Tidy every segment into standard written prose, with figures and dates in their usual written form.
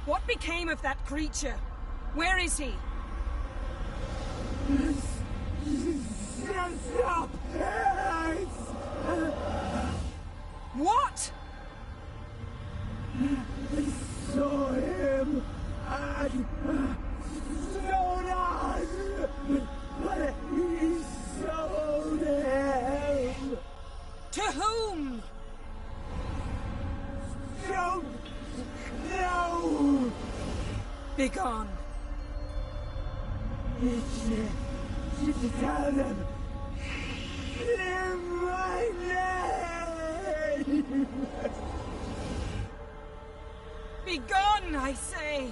What became of that creature? Where is he? Stop! What? I saw him at Stonehouse, but he sold him. To whom? Don't know. Begone. Tell them. Clear my name. Begone, I say!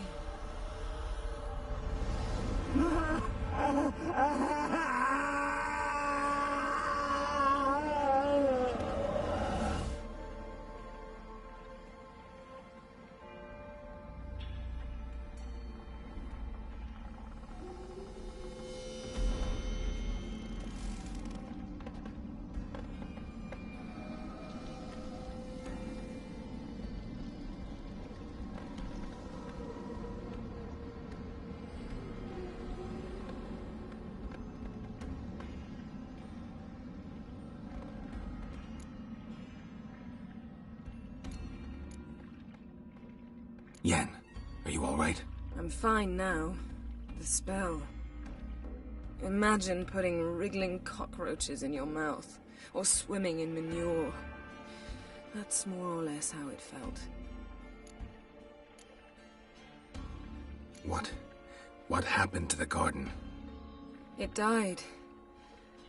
Yen, are you all right? I'm fine now. The spell. Imagine putting wriggling cockroaches in your mouth, or swimming in manure. That's more or less how it felt. What happened to the garden? It died.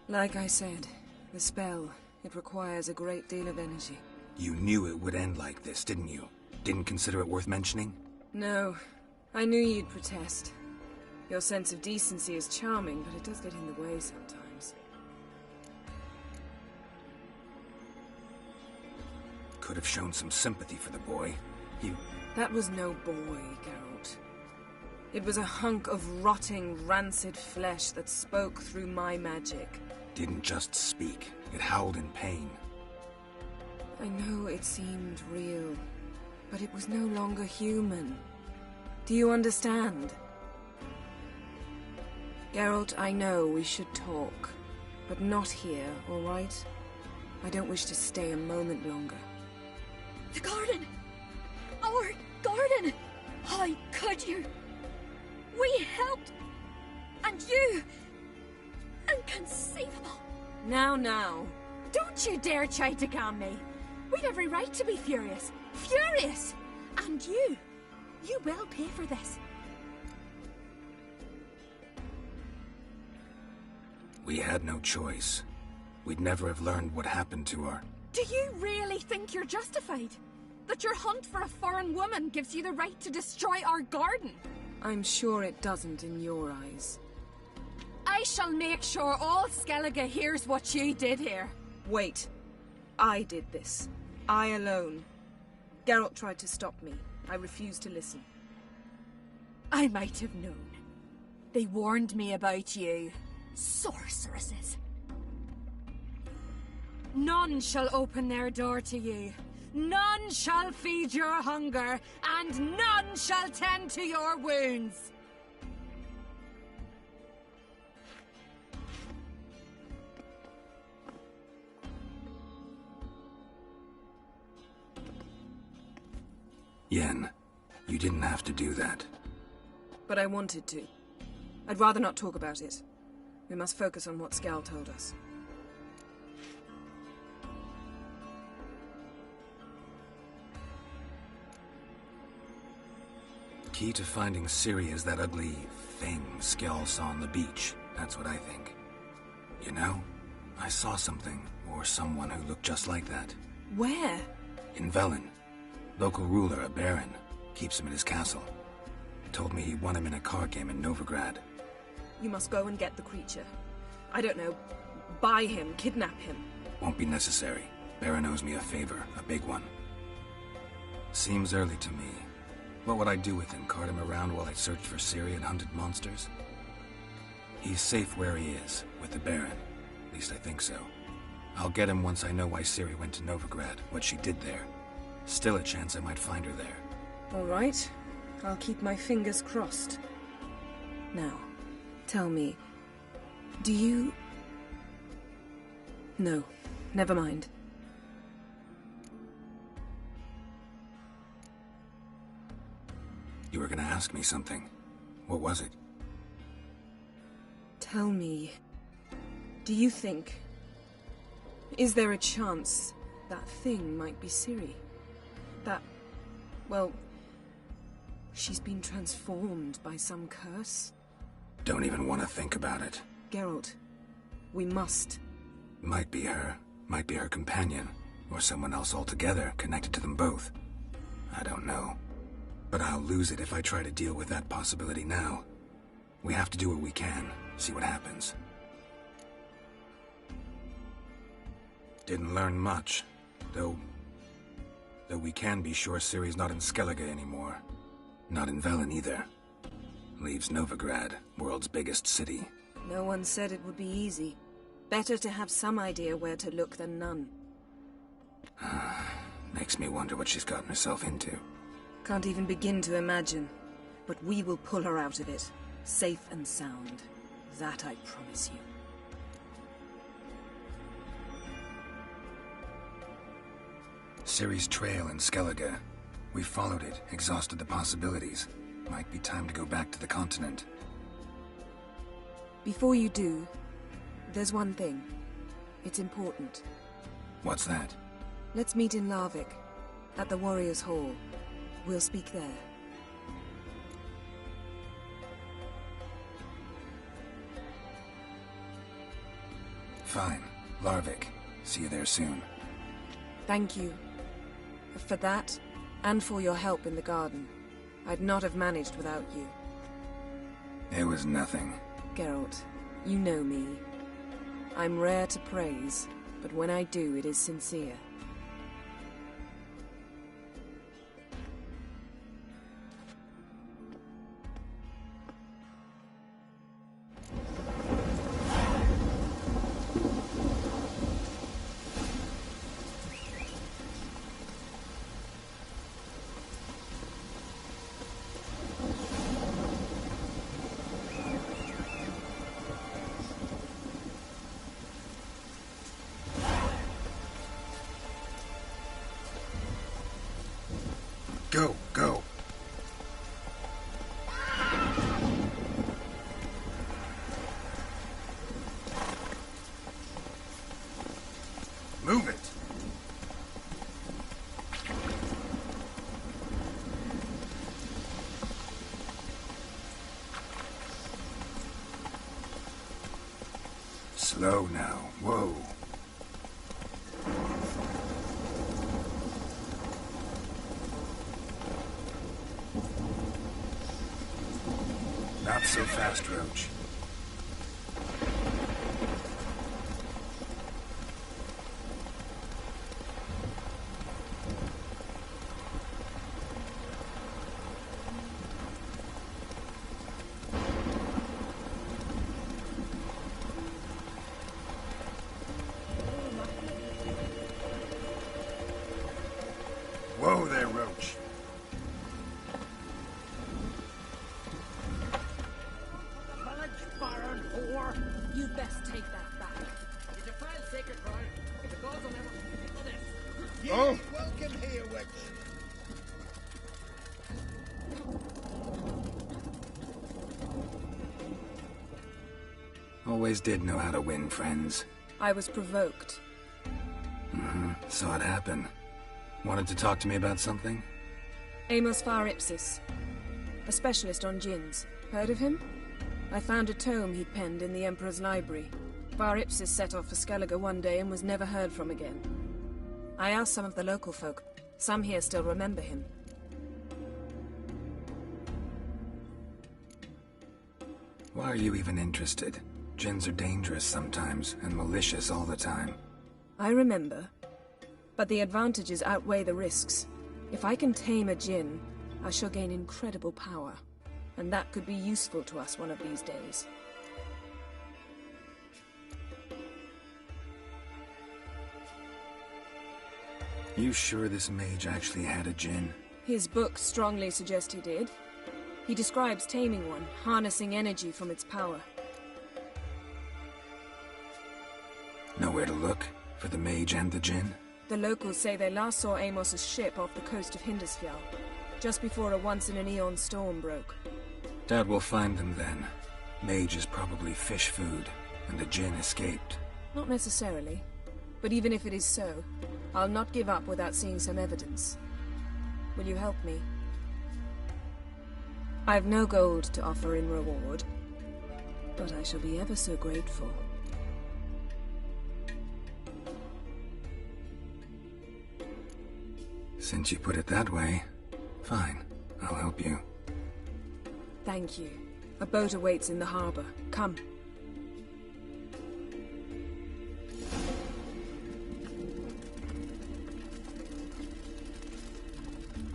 Like I said, the spell, it requires a great deal of energy. You knew it would end like this, didn't you? Didn't consider it worth mentioning? No. I knew you'd protest. Your sense of decency is charming, but it does get in the way sometimes. Could have shown some sympathy for the boy. That was no boy, Geralt. It was a hunk of rotting, rancid flesh that spoke through my magic. Didn't just speak. It howled in pain. I know it seemed real, but it was no longer human. Do you understand? Geralt, I know we should talk, but not here, all right? I don't wish to stay a moment longer. The garden! Our garden! How could you? We helped! And you! Inconceivable! Now. Don't you dare try to calm me! We'd every right to be furious! Furious! And you will pay for this. We had no choice. We'd never have learned what happened to her. Do you really think you're justified? That your hunt for a foreign woman gives you the right to destroy our garden? I'm sure it doesn't in your eyes. I shall make sure all Skellige hears what you did here. Wait. I did this. I alone. Geralt tried to stop me. I refused to listen. I might have known. They warned me about you. Sorceresses. None shall open their door to you. None shall feed your hunger, and none shall tend to your wounds. Yen, you didn't have to do that. But I wanted to. I'd rather not talk about it. We must focus on what Skal told us. Key to finding Ciri is that ugly thing Skell saw on the beach. That's what I think. You know, I saw something, or someone who looked just like that. Where? In Velen. Local ruler, a baron, keeps him in his castle. Told me he won him in a card game in Novigrad. You must go and get the creature. I don't know, buy him, kidnap him. Won't be necessary. Baron owes me a favor, a big one. Seems early to me. What would I do with him? Cart him around while I searched for Ciri and hunted monsters? He's safe where he is, with the Baron. At least I think so. I'll get him once I know why Ciri went to Novigrad, what she did there. Still a chance I might find her there. All right. I'll keep my fingers crossed. Now, tell me, do you... No, never mind. You were gonna ask me something. What was it? Tell me, do you think... Is there a chance that thing might be Ciri? That... well... she's been transformed by some curse? Don't even want to think about it. Geralt, we must. Might be her companion, or someone else altogether connected to them both. I don't know. But I'll lose it if I try to deal with that possibility now. We have to do what we can, see what happens. Didn't learn much, though we can be sure Ciri's not in Skellige anymore. Not in Velen either. Leaves Novigrad, world's biggest city. No one said it would be easy. Better to have some idea where to look than none. Makes me wonder what she's gotten herself into. Can't even begin to imagine. But we will pull her out of it. Safe and sound. That I promise you. Ciri's trail in Skellige. We followed it, exhausted the possibilities. Might be time to go back to the continent. Before you do, there's one thing. It's important. What's that? Let's meet in Larvik, at the Warriors' Hall. We'll speak there. Fine. Larvik. See you there soon. Thank you. For that, and for your help in the garden. I'd not have managed without you. It was nothing. Geralt, you know me. I'm rare to praise, but when I do, it is sincere. Go, go. Move it. Slow now. Whoa. Not so fast, Roach. Whoa there, Roach. You best take that back. It's a fine sacred crime. The gods will never forgive this. Oh! Welcome here, witch. Always did know how to win friends. I was provoked. Saw it happen. Wanted to talk to me about something? Amos Far Ipsis. A specialist on djinns. Heard of him? I found a tome he'd penned in the Emperor's library. Far Ipsis set off for Skellige one day and was never heard from again. I asked some of the local folk. Some here still remember him. Why are you even interested? Djinns are dangerous sometimes, and malicious all the time. I remember. But the advantages outweigh the risks. If I can tame a djinn, I shall gain incredible power. And that could be useful to us one of these days. You sure this mage actually had a djinn? His books strongly suggest he did. He describes taming one, harnessing energy from its power. Nowhere to look? For the mage and the djinn? The locals say they last saw Amos's ship off the coast of Hindisfjall, just before a once-in-an-eon storm broke. Doubt we'll find them then. Mage is probably fish food, and the djinn escaped. Not necessarily. But even if it is so, I'll not give up without seeing some evidence. Will you help me? I've no gold to offer in reward, but I shall be ever so grateful. Since you put it that way, fine. I'll help you. Thank you. A boat awaits in the harbor. Come.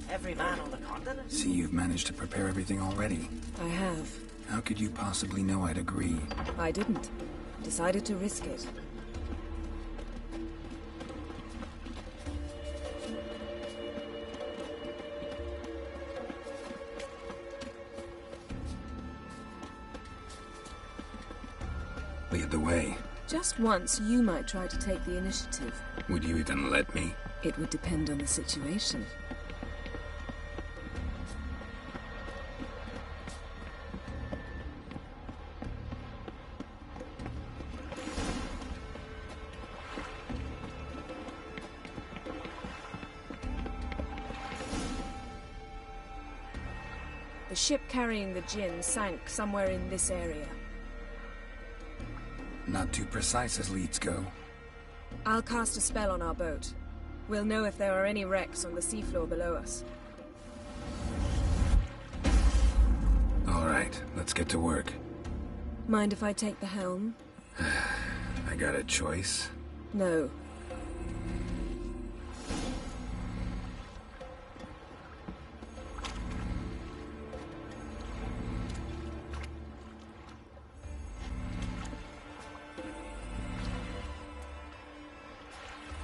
Every man on the continent? See, you've managed to prepare everything already. I have. How could you possibly know I'd agree? I didn't. Decided to risk it. Lead the way. Just once, you might try to take the initiative. Would you even let me? It would depend on the situation. The ship carrying the djinn sank somewhere in this area. Not too precise as leads go. I'll cast a spell on our boat. We'll know if there are any wrecks on the seafloor below us. All right, let's get to work. Mind if I take the helm? I got a choice. No.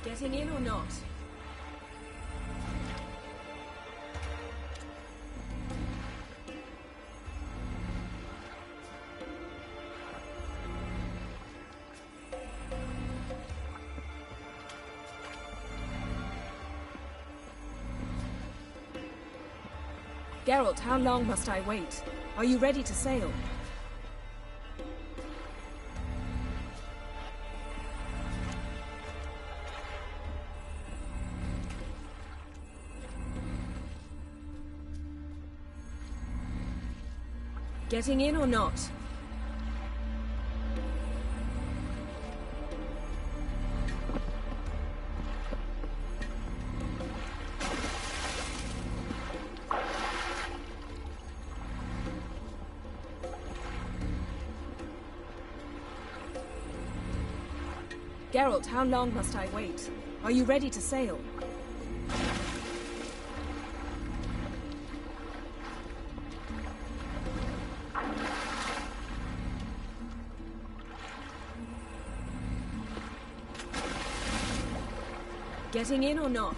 Getting in or not? Geralt, how long must I wait? Are you ready to sail? Getting in or not? Geralt, how long must I wait? Are you ready to sail? Getting in or not?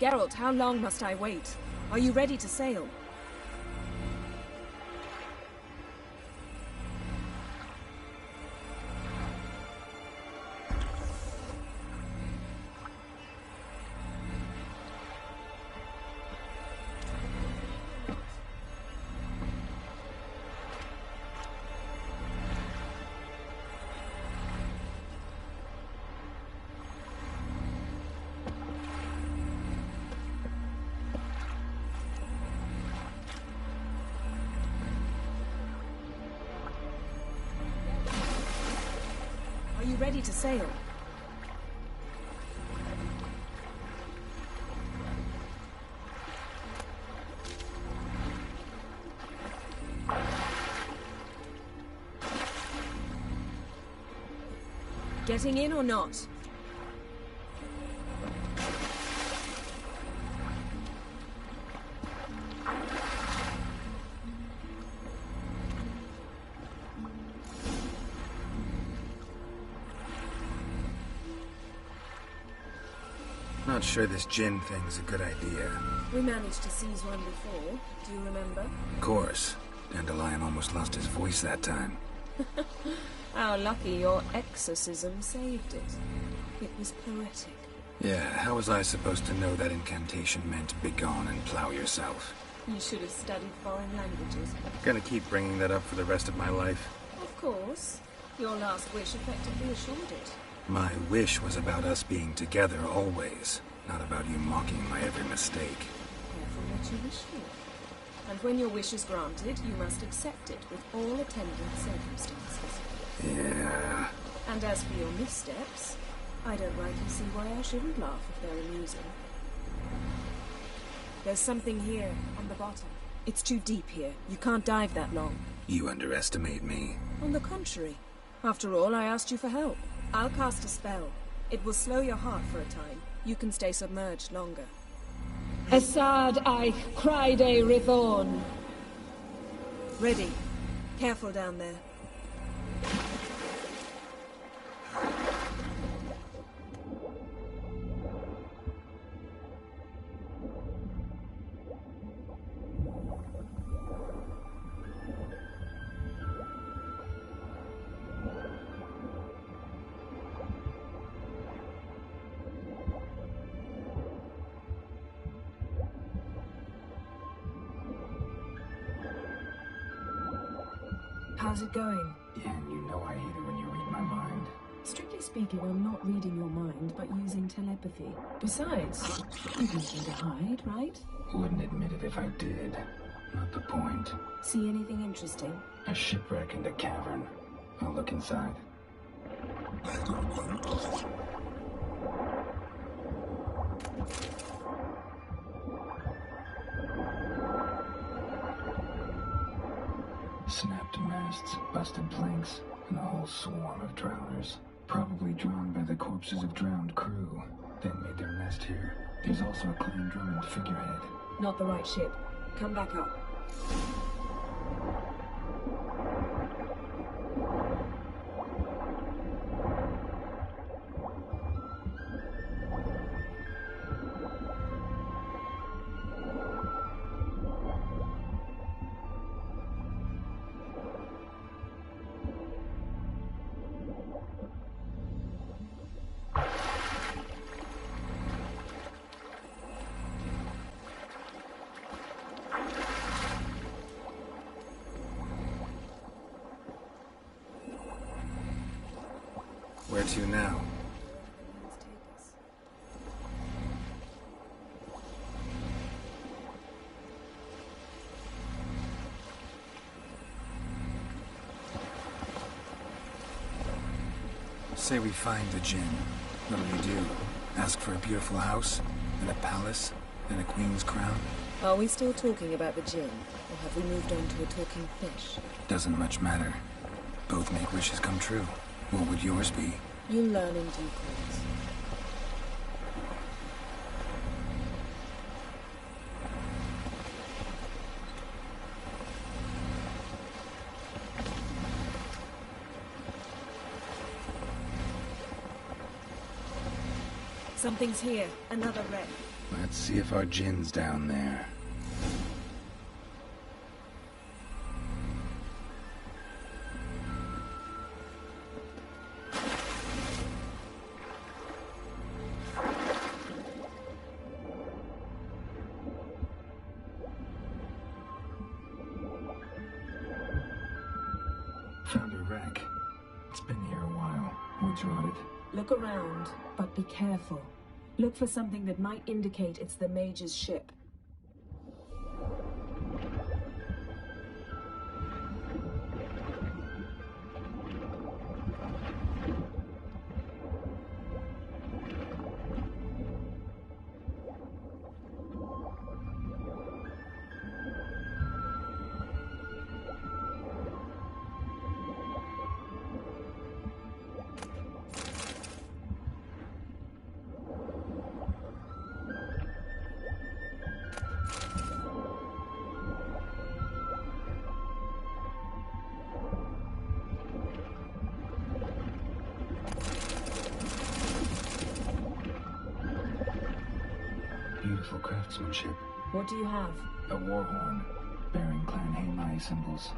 Geralt, how long must I wait? Are you ready to sail? Are you ready to sail? Getting in or not? not sure this djinn thing's a good idea. We managed to seize one before. Do you remember? Of course. Dandelion almost lost his voice that time. How lucky your exorcism saved it. It was poetic. Yeah, how was I supposed to know that incantation meant begone and plow yourself? You should have studied foreign languages. Gonna keep bringing that up for the rest of my life. Of course. Your last wish effectively assured it. My wish was about us being together always, not about you mocking my every mistake. Careful what you wish for. And when your wish is granted, you must accept it with all attendant circumstances. Yeah. And as for your missteps, I don't rightly see why I shouldn't laugh if they're amusing. There's something here, on the bottom. It's too deep here. You can't dive that long. You underestimate me. On the contrary. After all, I asked you for help. I'll cast a spell. It will slow your heart for a time. You can stay submerged longer. Asad I cried a Rithon. Ready. Careful down there. How's it going? Yeah, and you know I hate it when you read my mind. Strictly speaking, I'm not reading your mind, but using telepathy. Besides, you've nothing to hide, right? Wouldn't admit it if I did. Not the point. See anything interesting? A shipwreck and a cavern. I'll look inside. Snapped masts, busted planks, and a whole swarm of drowners. Probably drowned by the corpses of drowned crew, then made their nest here. There's also a clan drummond figurehead. Not the right ship. Come back up. Where to now? Say we find the djinn. What'll you do? Ask for a beautiful house? And a palace? And a queen's crown? Are we still talking about the djinn? Or have we moved on to a talking fish? Doesn't much matter. Both make wishes come true. What would yours be? You'll learn in due course. Something's here. Another wreck. Let's see if our djinn's down there. Found a wreck. It's been here a while. Wood's rotted. Look around, but be careful. Look for something that might indicate it's the mage's ship. craftsmanship. What do you have? A war horn, bearing Clan Haemai symbols.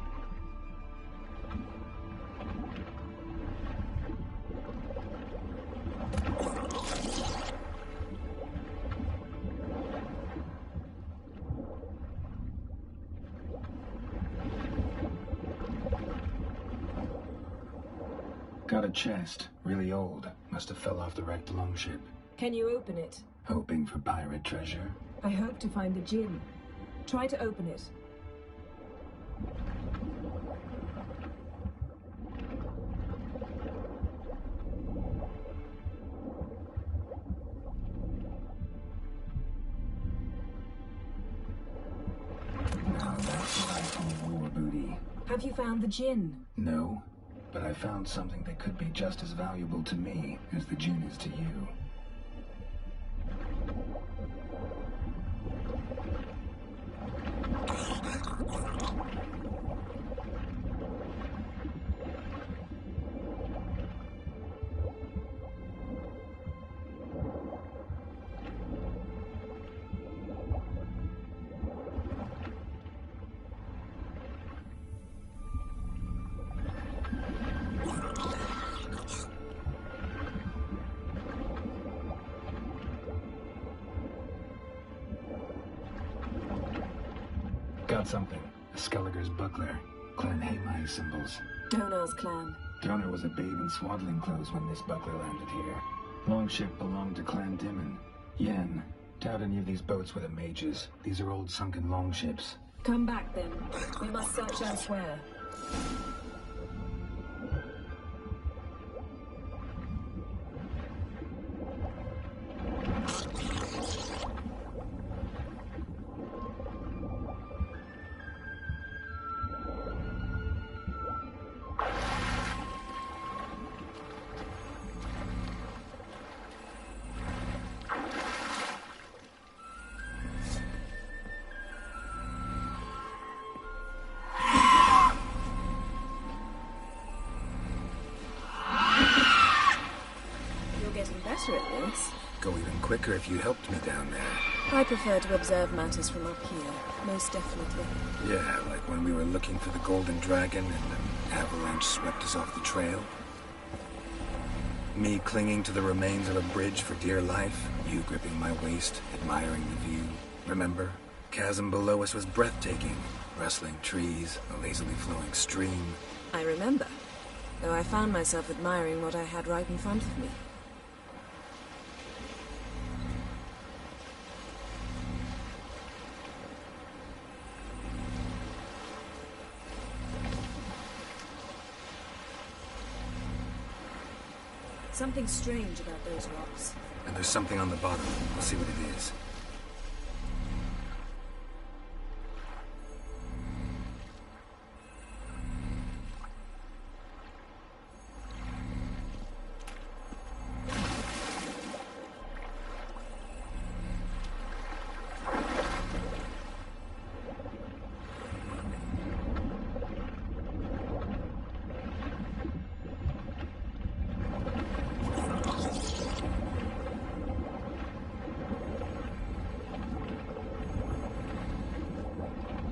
Got a chest, really old. Must have fell off the wrecked longship. Can you open it? Hoping for pirate treasure. I hope to find the djinn. Try to open it. Now that's what I call war booty. Have you found the djinn? No, but I found something that could be just as valuable to me as the djinn is to you. Got something. A Skelliger's buckler. Clan Haemai symbols. Donar's clan. Donar was a babe in swaddling clothes when this buckler landed here. Longship belonged to Clan Dimon. Yen. Doubt any of these boats were the mages. These are old sunken longships. Come back then. We must search elsewhere. Better at this. Go even quicker if you helped me down there. I prefer to observe matters from up here, most definitely. Yeah, like when we were looking for the Golden Dragon and an avalanche swept us off the trail. Me clinging to the remains of a bridge for dear life, you gripping my waist, admiring the view. Remember? Chasm below us was breathtaking. Rustling trees, a lazily flowing stream. I remember, though I found myself admiring what I had right in front of me. Something strange about those rocks. And there's something on the bottom. We'll see what it is.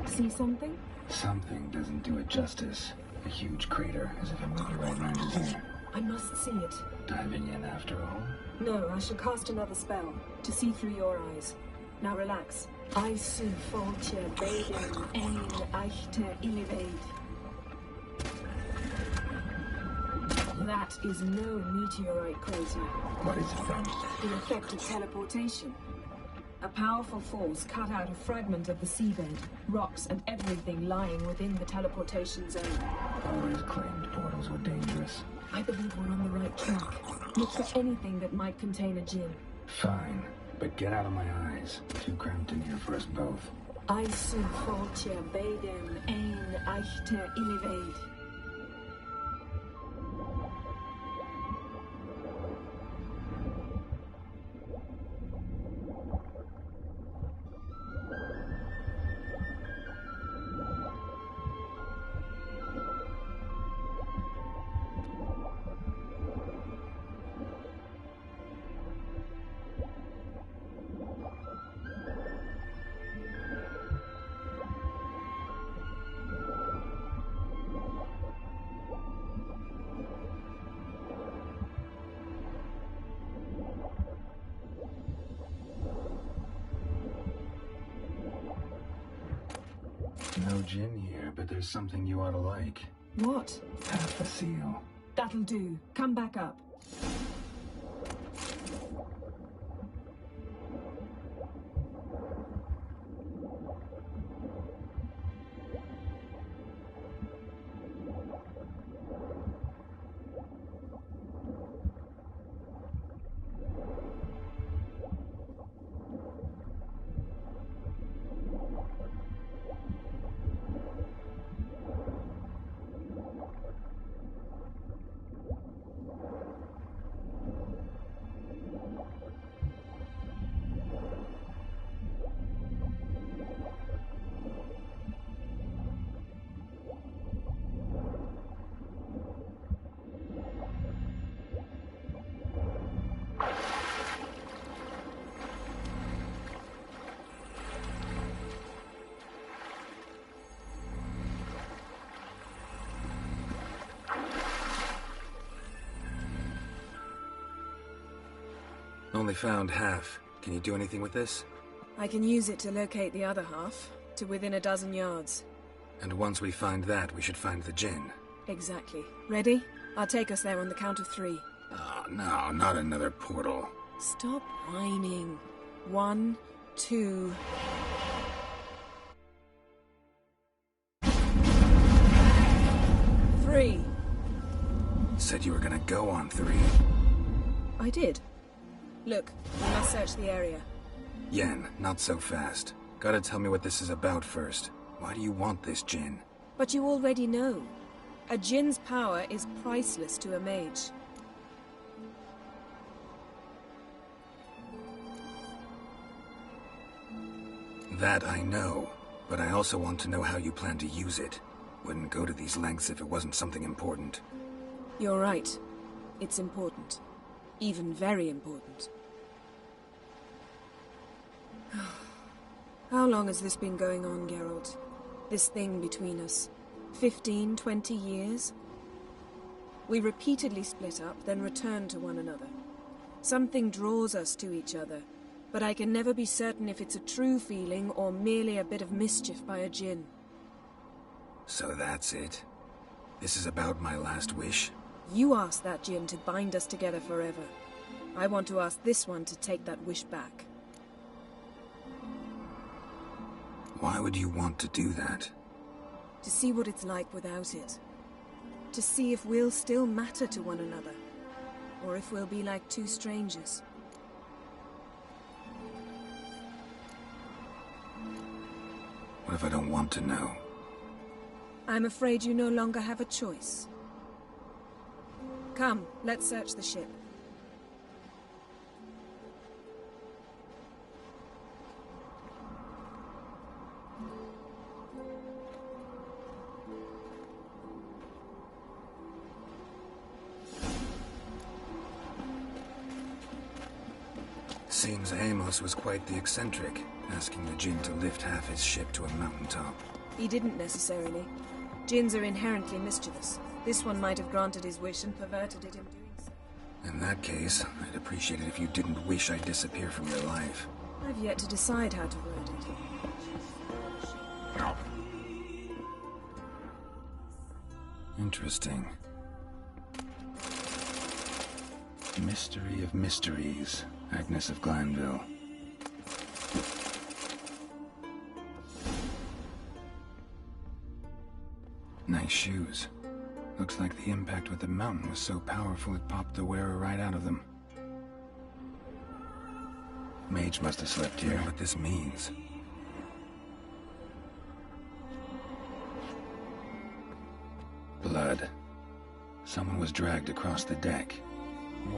See something? Something doesn't do it justice. A huge crater, as if a meteorite landed here. I must see it. Diving in after all? No, I shall cast another spell, to see through your eyes. Now relax. I see Foltje Baden ein Echte Illivaid. That is no meteorite crater. What is it from? The effect of teleportation. A powerful force cut out a fragment of the seabed, rocks and everything lying within the teleportation zone. Always claimed portals were dangerous. I believe we're on the right track. Look for anything that might contain a djinn. Fine, but get out of my eyes. Too cramped in here for us both. I see Foltje Baden ein Echte Illivaid. No gin here, but there's something you ought to like. What? Half a seal. That'll do. Come back up. Only found half. Can you do anything with this? I can use it to locate the other half, to within a dozen yards. And once we find that, we should find the gin. Exactly. Ready? I'll take us there on the count of 3. Oh, no, not another portal. Stop whining. 1, 2... Three. Said you were gonna go on 3. I did. Look, we must search the area. Yen, not so fast. Gotta tell me what this is about first. Why do you want this gin? But you already know. A djinn's power is priceless to a mage. That I know, but I also want to know how you plan to use it. Wouldn't go to these lengths if it wasn't something important. You're right. It's important. Even very important. How long has this been going on, Geralt? This thing between us? 15, 20 years? We repeatedly split up, then returned to one another. Something draws us to each other, but I can never be certain if it's a true feeling or merely a bit of mischief by a djinn. So that's it? This is about my last wish? You asked that djinn to bind us together forever. I want to ask this one to take that wish back. Why would you want to do that? To see what it's like without it. To see if we'll still matter to one another. Or if we'll be like two strangers. What if I don't want to know? I'm afraid you no longer have a choice. Come, let's search the ship. Seems Amos was quite the eccentric, asking the djinn to lift half his ship to a mountaintop. He didn't necessarily. Djinns are inherently mischievous. This one might have granted his wish and perverted it in doing so. In that case, I'd appreciate it if you didn't wish I'd disappear from your life. I've yet to decide how to word it. Interesting. Mystery of mysteries, Agnes of Glanville. Nice shoes. Looks like the impact with the mountain was so powerful it popped the wearer right out of them. Mage must have slept here. What this means. Blood. Someone was dragged across the deck.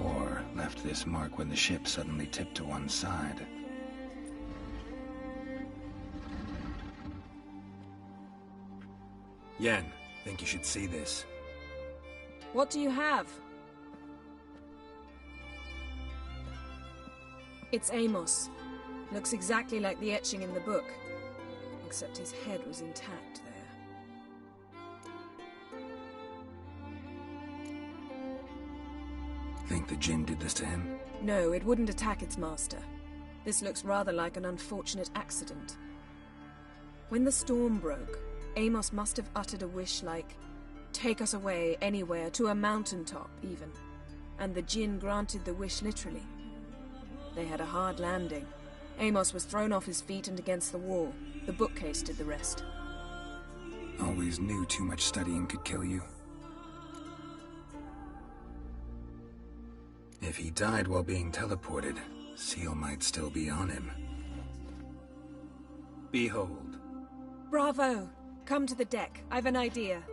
Or left this mark when the ship suddenly tipped to one side. Yen, think you should see this. What do you have? It's Amos. Looks exactly like the etching in the book. Except his head was intact there. Think the djinn did this to him? No, it wouldn't attack its master. This looks rather like an unfortunate accident. When the storm broke, Amos must have uttered a wish like, take us away, anywhere, to a mountaintop, even. And the Jinn granted the wish literally. They had a hard landing. Amos was thrown off his feet and against the wall. The bookcase did the rest. Always knew too much studying could kill you. If he died while being teleported, Seal might still be on him. Behold. Bravo! Come to the deck. I've an idea.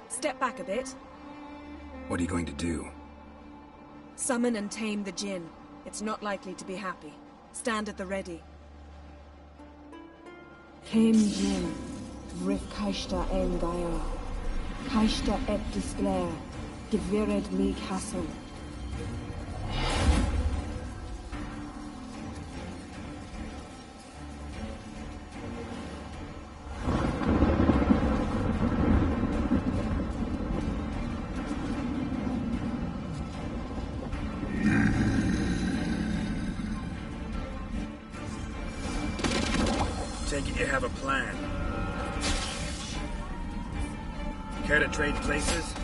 Step back a bit. What are you going to do? Summon and tame the Jinn. It's not likely to be happy. Stand at the ready. Tame Jinn, Rif Kaishta en Gaia. Kaishta et Disclair, Gevired me Castle. Take it you have a plan. Care to trade places?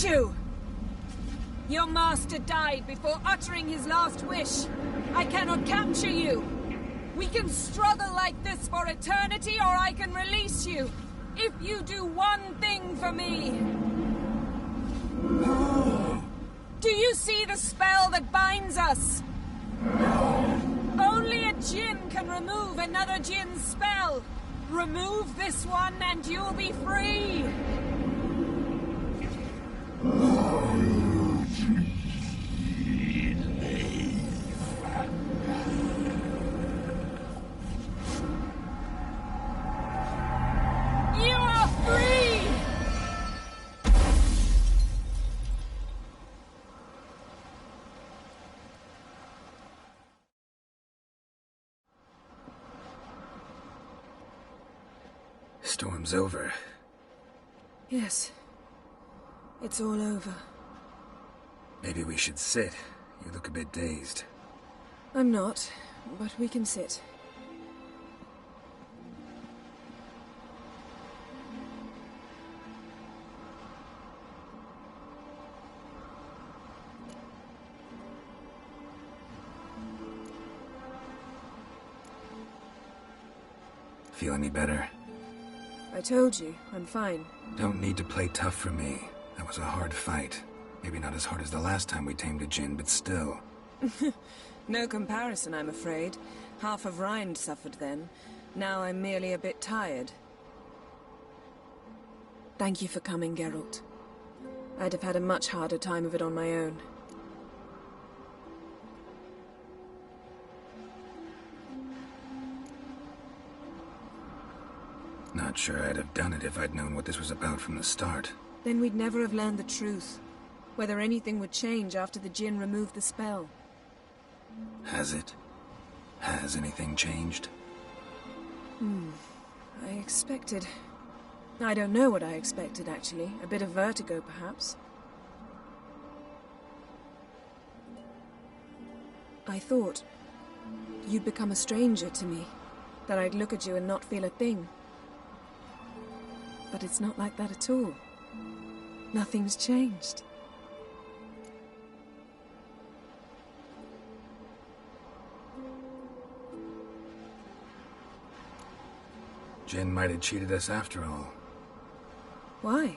You! Your master died before uttering his last wish. I cannot capture you. We can struggle like this for eternity, or I can release you. If you do one thing for me. Do you see the spell that binds us? Only a Jinn can remove another Jinn's spell. Remove this one and you'll be free. You are free! Storm's over. Yes. It's all over. Maybe we should sit. You look a bit dazed. I'm not, but we can sit. Feel any better? I told you, I'm fine. Don't need to play tough for me. That was a hard fight. Maybe not as hard as the last time we tamed a Jinn, but still. No comparison, I'm afraid. Half of Rind suffered then. Now I'm merely a bit tired. Thank you for coming, Geralt. I'd have had a much harder time of it on my own. Not sure I'd have done it if I'd known what this was about from the start. Then we'd never have learned the truth. Whether anything would change after the Jinn removed the spell. Has it? Has anything changed? I expected... I don't know what I expected, actually. A bit of vertigo, perhaps. I thought you'd become a stranger to me. That I'd look at you and not feel a thing. But it's not like that at all. Nothing's changed. Jinn might have cheated us after all. Why?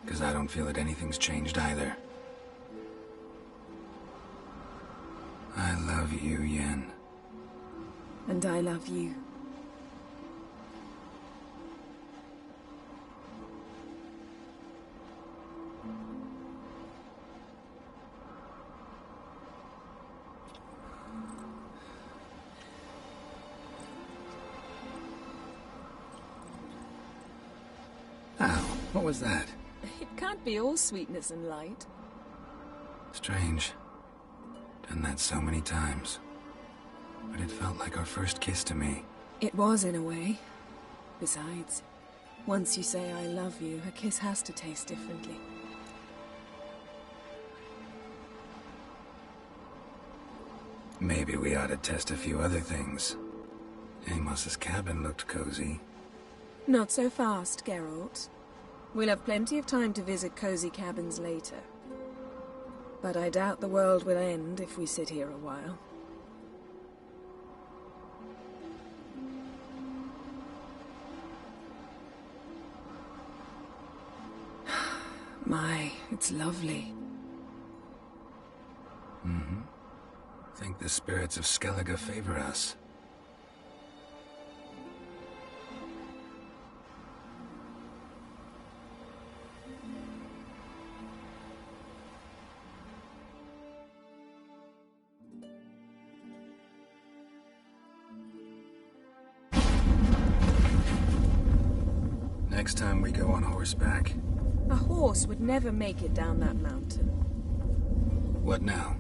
Because I don't feel that anything's changed either. love you, Yen. And I love you. Ow, what was that? It can't be all sweetness and light. Strange. Done that so many times. But it felt like our first kiss to me. It was, in a way. Besides, once you say I love you, a kiss has to taste differently. Maybe we ought to test a few other things. Amos's cabin looked cozy. Not so fast, Geralt. We'll have plenty of time to visit cozy cabins later. But I doubt the world will end if we sit here a while. My, it's lovely. Mm-hmm. Think the spirits of Skellige favor us. Next time we go on horseback. A horse would never make it down that mountain. What now?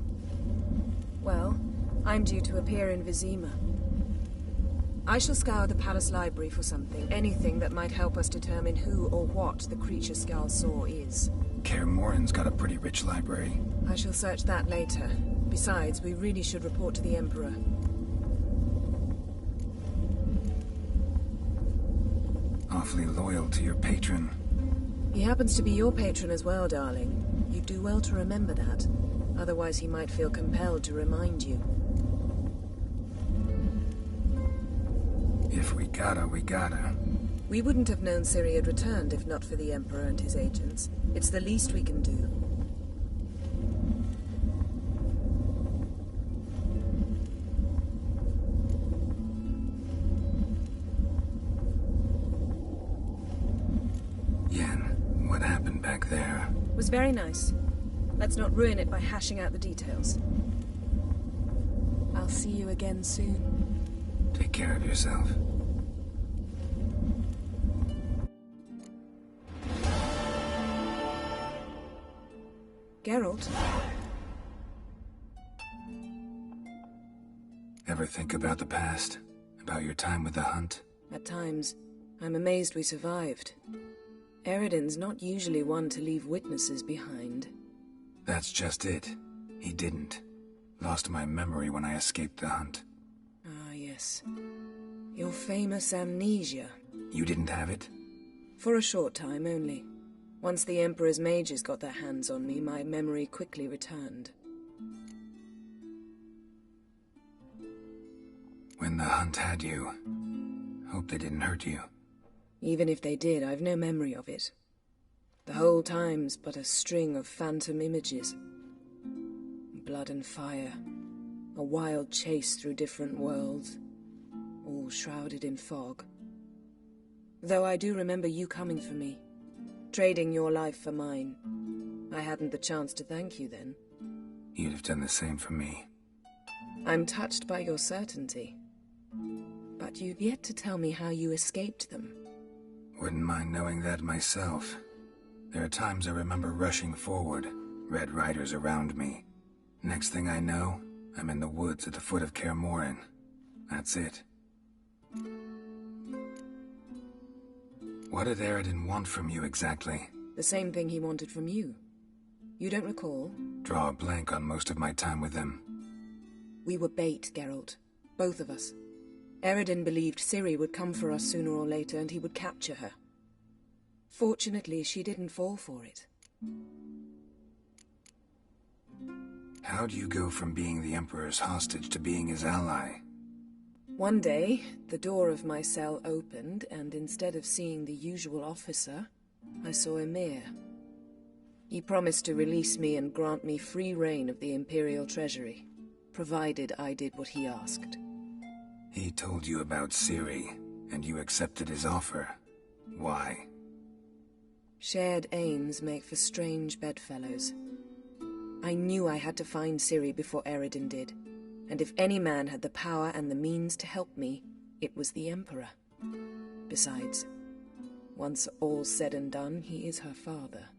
Well, I'm due to appear in Vizima. I shall scour the palace library for something, anything that might help us determine who or what the creature Skal saw is. Kaer Morhen's got a pretty rich library. I shall search that later. Besides, we really should report to the Emperor. Awfully loyal to your patron. He happens to be your patron as well, darling. You'd do well to remember that. Otherwise he might feel compelled to remind you. If we gotta, we gotta. We wouldn't have known Ciri had returned if not for the Emperor and his agents. It's the least we can do. Yen, what happened back there? It was very nice. Let's not ruin it by hashing out the details. I'll see you again soon. Take care of yourself. Geralt? Ever think about the past? About your time with the hunt? At times, I'm amazed we survived. Yrden's not usually one to leave witnesses behind. That's just it. He didn't. Lost my memory when I escaped the hunt. Ah, yes. Your famous amnesia. You didn't have it? For a short time only. Once the Emperor's mages got their hands on me, my memory quickly returned. When the hunt had you, hope they didn't hurt you. Even if they did, I've no memory of it. The whole time's but a string of phantom images. Blood and fire. A wild chase through different worlds. All shrouded in fog. Though I do remember you coming for me. Trading your life for mine. I hadn't the chance to thank you then. You'd have done the same for me. I'm touched by your certainty. But you've yet to tell me how you escaped them. Wouldn't mind knowing that myself. There are times I remember rushing forward, red riders around me. Next thing I know, I'm in the woods at the foot of Kaer Morhen. That's it. What did Yrden want from you exactly? The same thing he wanted from you. You don't recall? Draw a blank on most of my time with him. We were bait, Geralt. Both of us. Yrden believed Ciri would come for us sooner or later and he would capture her. Fortunately, she didn't fall for it. How do you go from being the Emperor's hostage to being his ally? One day, the door of my cell opened, and instead of seeing the usual officer, I saw Emir. He promised to release me and grant me free reign of the Imperial Treasury. provided I did what he asked. He told you about Ciri, and you accepted his offer. Why? Shared aims make for strange bedfellows. I knew I had to find Ciri before Yrden did, and if any man had the power and the means to help me, it was the Emperor. Besides, once all's said and done, he is her father.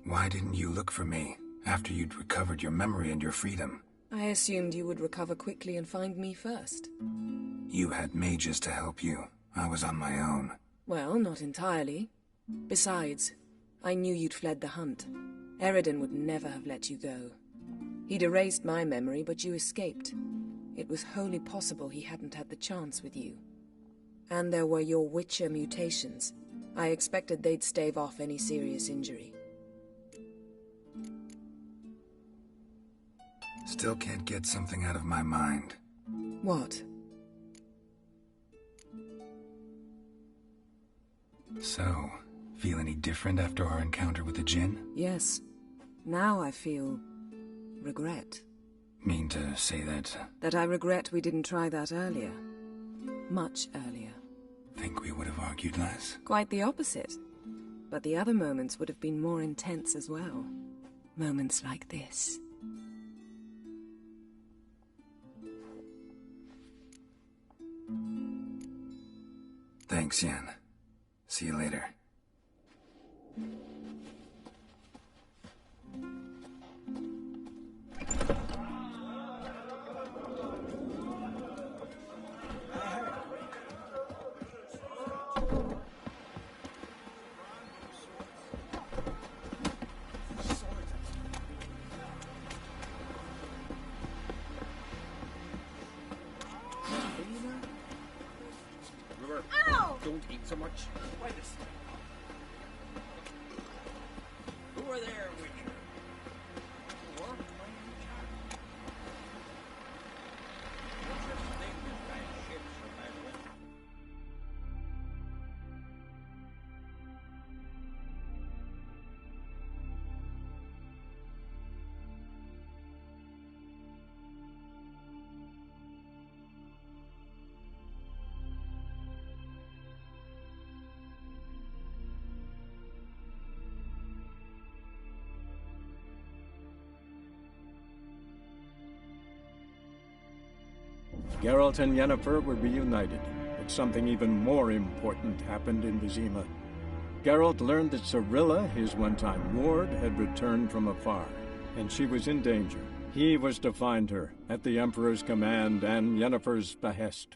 Why didn't you look for me, after you'd recovered your memory and your freedom? I assumed you would recover quickly and find me first. You had mages to help you. I was on my own. Well, not entirely. Besides, I knew you'd fled the hunt. Yrden would never have let you go. He'd erased my memory, but you escaped. It was wholly possible he hadn't had the chance with you. And there were your Witcher mutations. I expected they'd stave off any serious injury. Still can't get something out of my mind. What? So, feel any different after our encounter with the Djinn? Yes. Now I feel... regret. Mean to say that... That I regret we didn't try that earlier. Much earlier. Think we would have argued less? Quite the opposite. But the other moments would have been more intense as well. Moments like this. Thanks, Yen. See you later. Don't eat so much. Why this? Who are there, Witcher? What? What's your statement, guy? Ships or bad weather? Geralt and Yennefer were reunited, but something even more important happened in Vizima. Geralt learned that Cirilla, his one-time ward, had returned from afar, and she was in danger. He was to find her, at the Emperor's command and Yennefer's behest.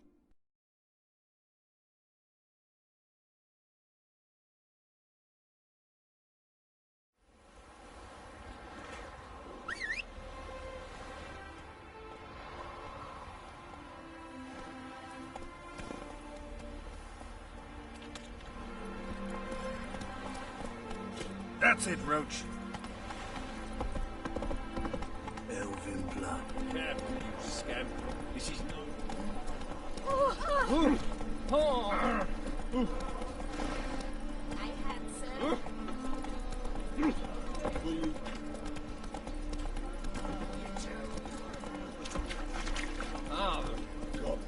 That's it, Roach. Elven blood. Careful, you scamp. This is no... I had sir. Ah, God.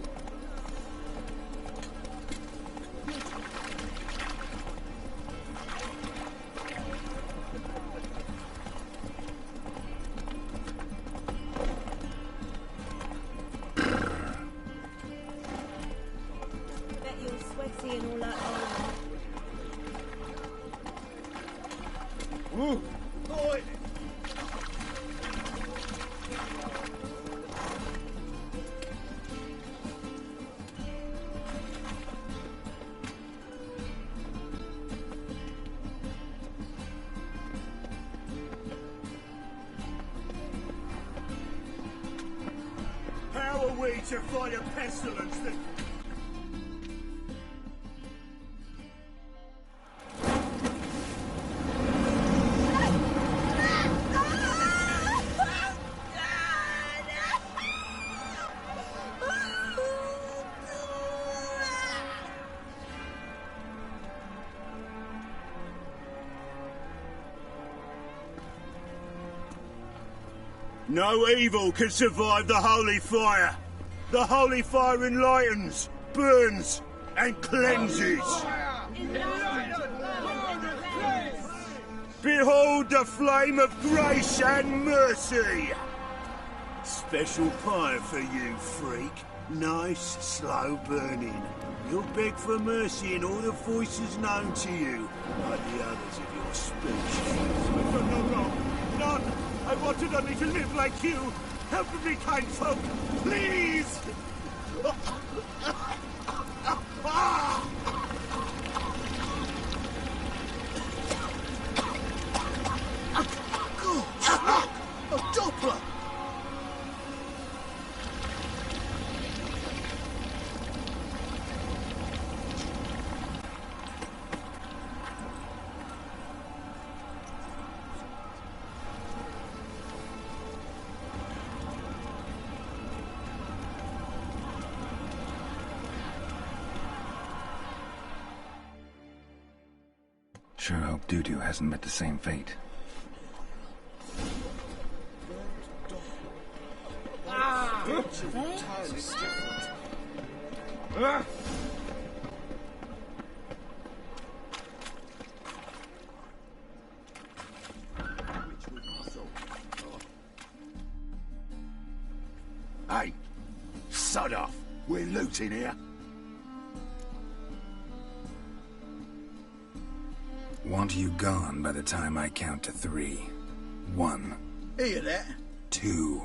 Bet you're sweaty and all that armour. Ooh. Boy. How are we to fight a pestilence that... No evil can survive the holy fire. The holy fire enlightens, burns, and cleanses. Behold the flame of grace and mercy. Special fire for you, freak. Nice, slow burning. You'll beg for mercy in all the voices known to you, like the others of your species. No, none. I wanted only to live like you. Help me, kind folk, please! A Doppler! Sure hope Dudu hasn't met the same fate. Hey, sod off. We're looting here. Want you gone by the time I count to 3. 1. Hear that? 2.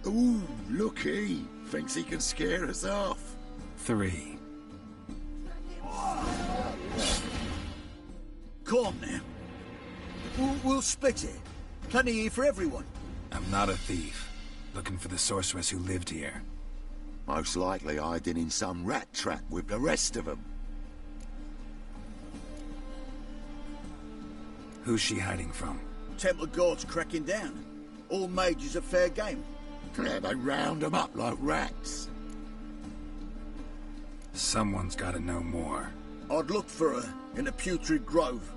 Ooh, looky. Thinks he can scare us off. 3. Come on now. We'll split it. Plenty here for everyone. I'm not a thief. Looking for the sorceress who lived here. Most likely hiding in some rat trap with the rest of them. Who's she hiding from? Temple guards cracking down. All mages are fair game. Yeah, they round them up like rats. Someone's gotta know more. I'd look for her in the Putrid Grove.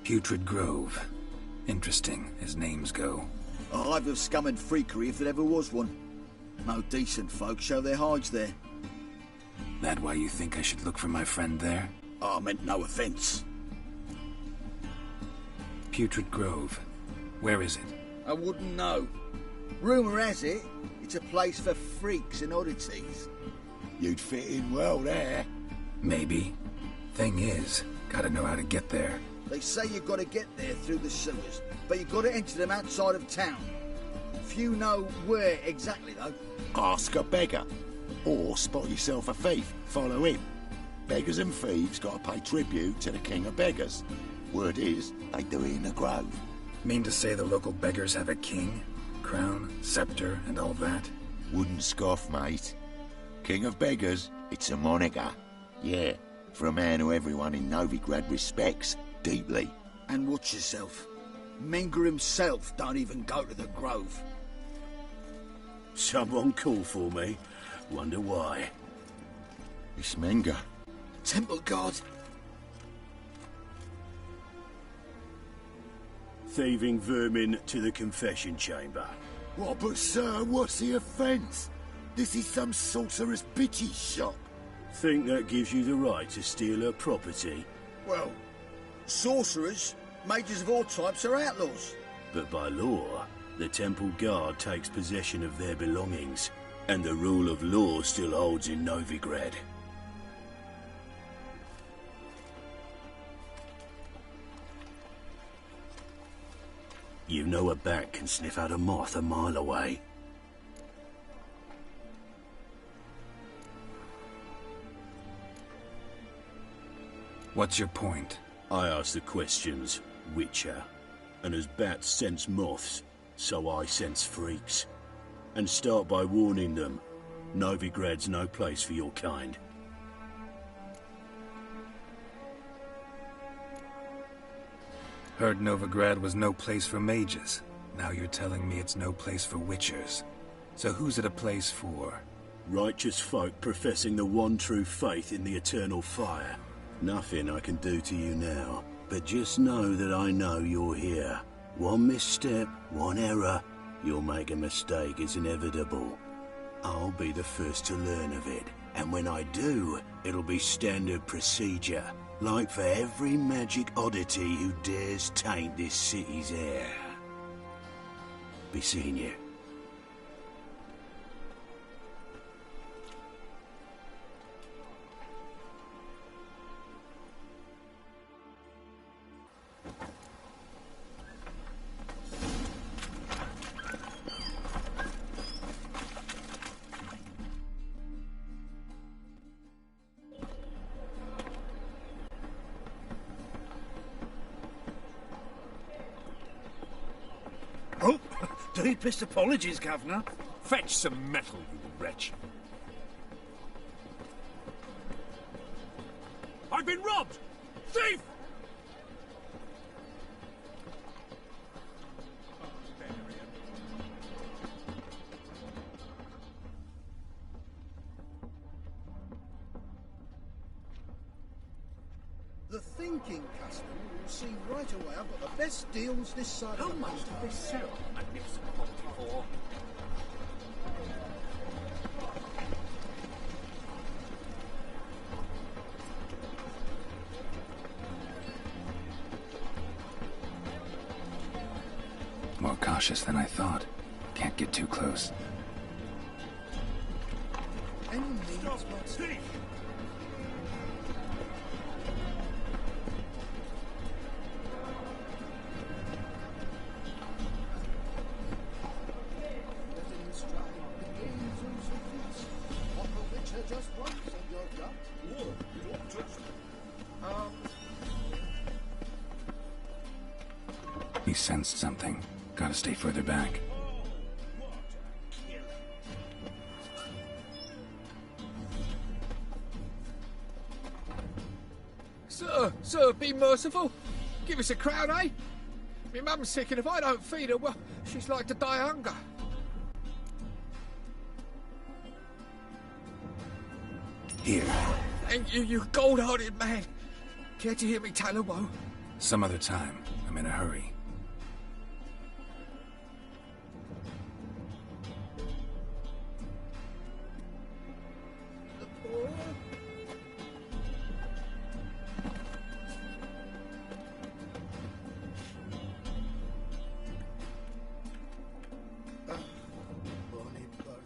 Putrid Grove. Interesting, as names go. A hive of scum and freakery if there ever was one. No decent folk show their hides there. That why you think I should look for my friend there? I meant no offence. Putrid Grove. Where is it? I wouldn't know. Rumour has it, it's a place for freaks and oddities. You'd fit in well there. Maybe. Thing is, gotta know how to get there. They say you've got to get there through the sewers, but you've got to enter them outside of town. Few know where exactly, though. Ask a beggar. Or spot yourself a thief. Follow him. Beggars and thieves got to pay tribute to the king of beggars. Word is, they do it in the grove. Mean to say the local beggars have a king? Crown, scepter, and all that? Wouldn't scoff, mate. King of beggars, it's a moniker. Yeah, for a man who everyone in Novigrad respects deeply. And watch yourself. Menger himself don't even go to the grove. Someone call for me. Wonder why. It's Menger. Temple guard. Thieving vermin to the confession chamber. What, but sir, what's the offence? This is some sorcerer's bitchy shop. Think that gives you the right to steal her property? Well, sorcerers, mages of all types are outlaws. But by law, the temple guard takes possession of their belongings, and the rule of law still holds in Novigrad. You know a bat can sniff out a moth a mile away. What's your point? I ask the questions, Witcher. And as bats sense moths, so I sense freaks. And start by warning them, Novigrad's no place for your kind. Heard Novigrad was no place for mages. Now you're telling me it's no place for witchers. So who's it a place for? Righteous folk professing the one true faith in the eternal fire. Nothing I can do to you now. But just know that I know you're here. One misstep, one error, you'll make a mistake. It's inevitable. I'll be the first to learn of it. And when I do, it'll be standard procedure. Like for every magic oddity who dares taint this city's air. Be seeing you. Oh, deepest apologies, Governor. Fetch some metal, you wretch. I've been robbed! Thief! The thinking customer will see right away I've got the best deals this side How of the much did they sell magnificent quality for? More cautious than I thought. Can't get too close. Any needs what's Thief! letting in stride. The game's also fierce. One will reach her just once and you're done. Whoa, you don't touch me. He sensed something. Gotta stay further back. Sir, be merciful. Give us a crown, eh? My mum's sick, and if I don't feed her, well, she's like to die of hunger. Here. Thank you, you gold-hearted man. Care to hear me tell a woe? Some other time. I'm in a hurry. The poor. Bonnie bird.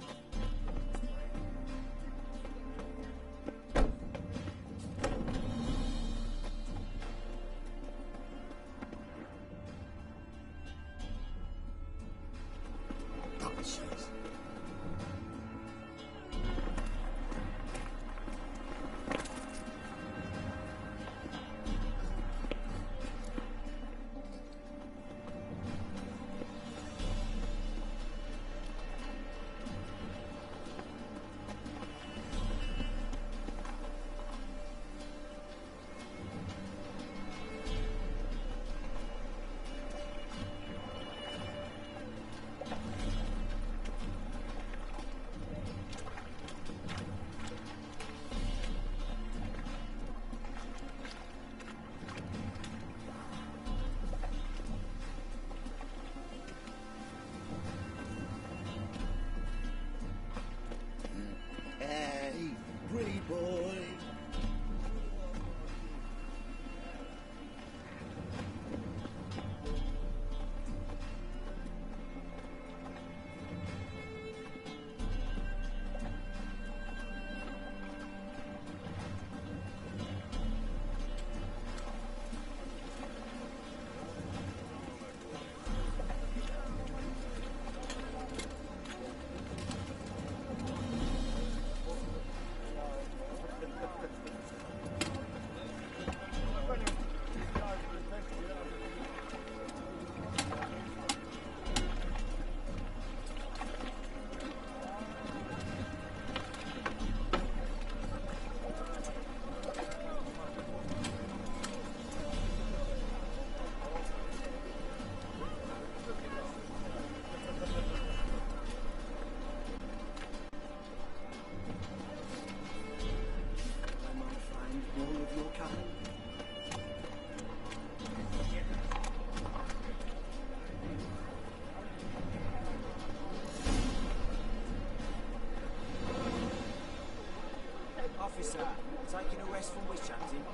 restful witch hunting.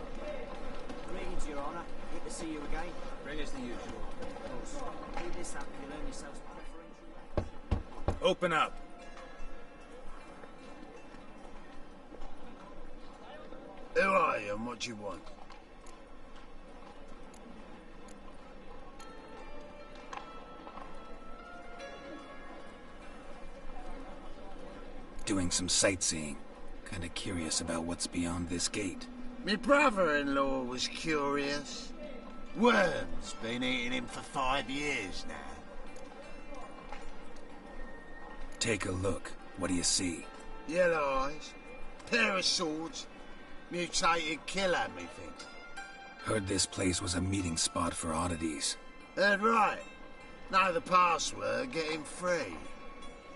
Greetings, Your Honour. Good to see you again. Bring us the usual. Of course. Keep this up, you'll earn yourselves preferential rates. Open up. Who are you and what do you want? Doing some sightseeing. Kinda curious about what's beyond this gate. Me brother-in-law was curious. Worms been eating him for 5 years now. Take a look. What do you see? Yellow eyes, pair of swords, mutated killer, methinks. Heard this place was a meeting spot for oddities. Heard right. Know the password, get him free.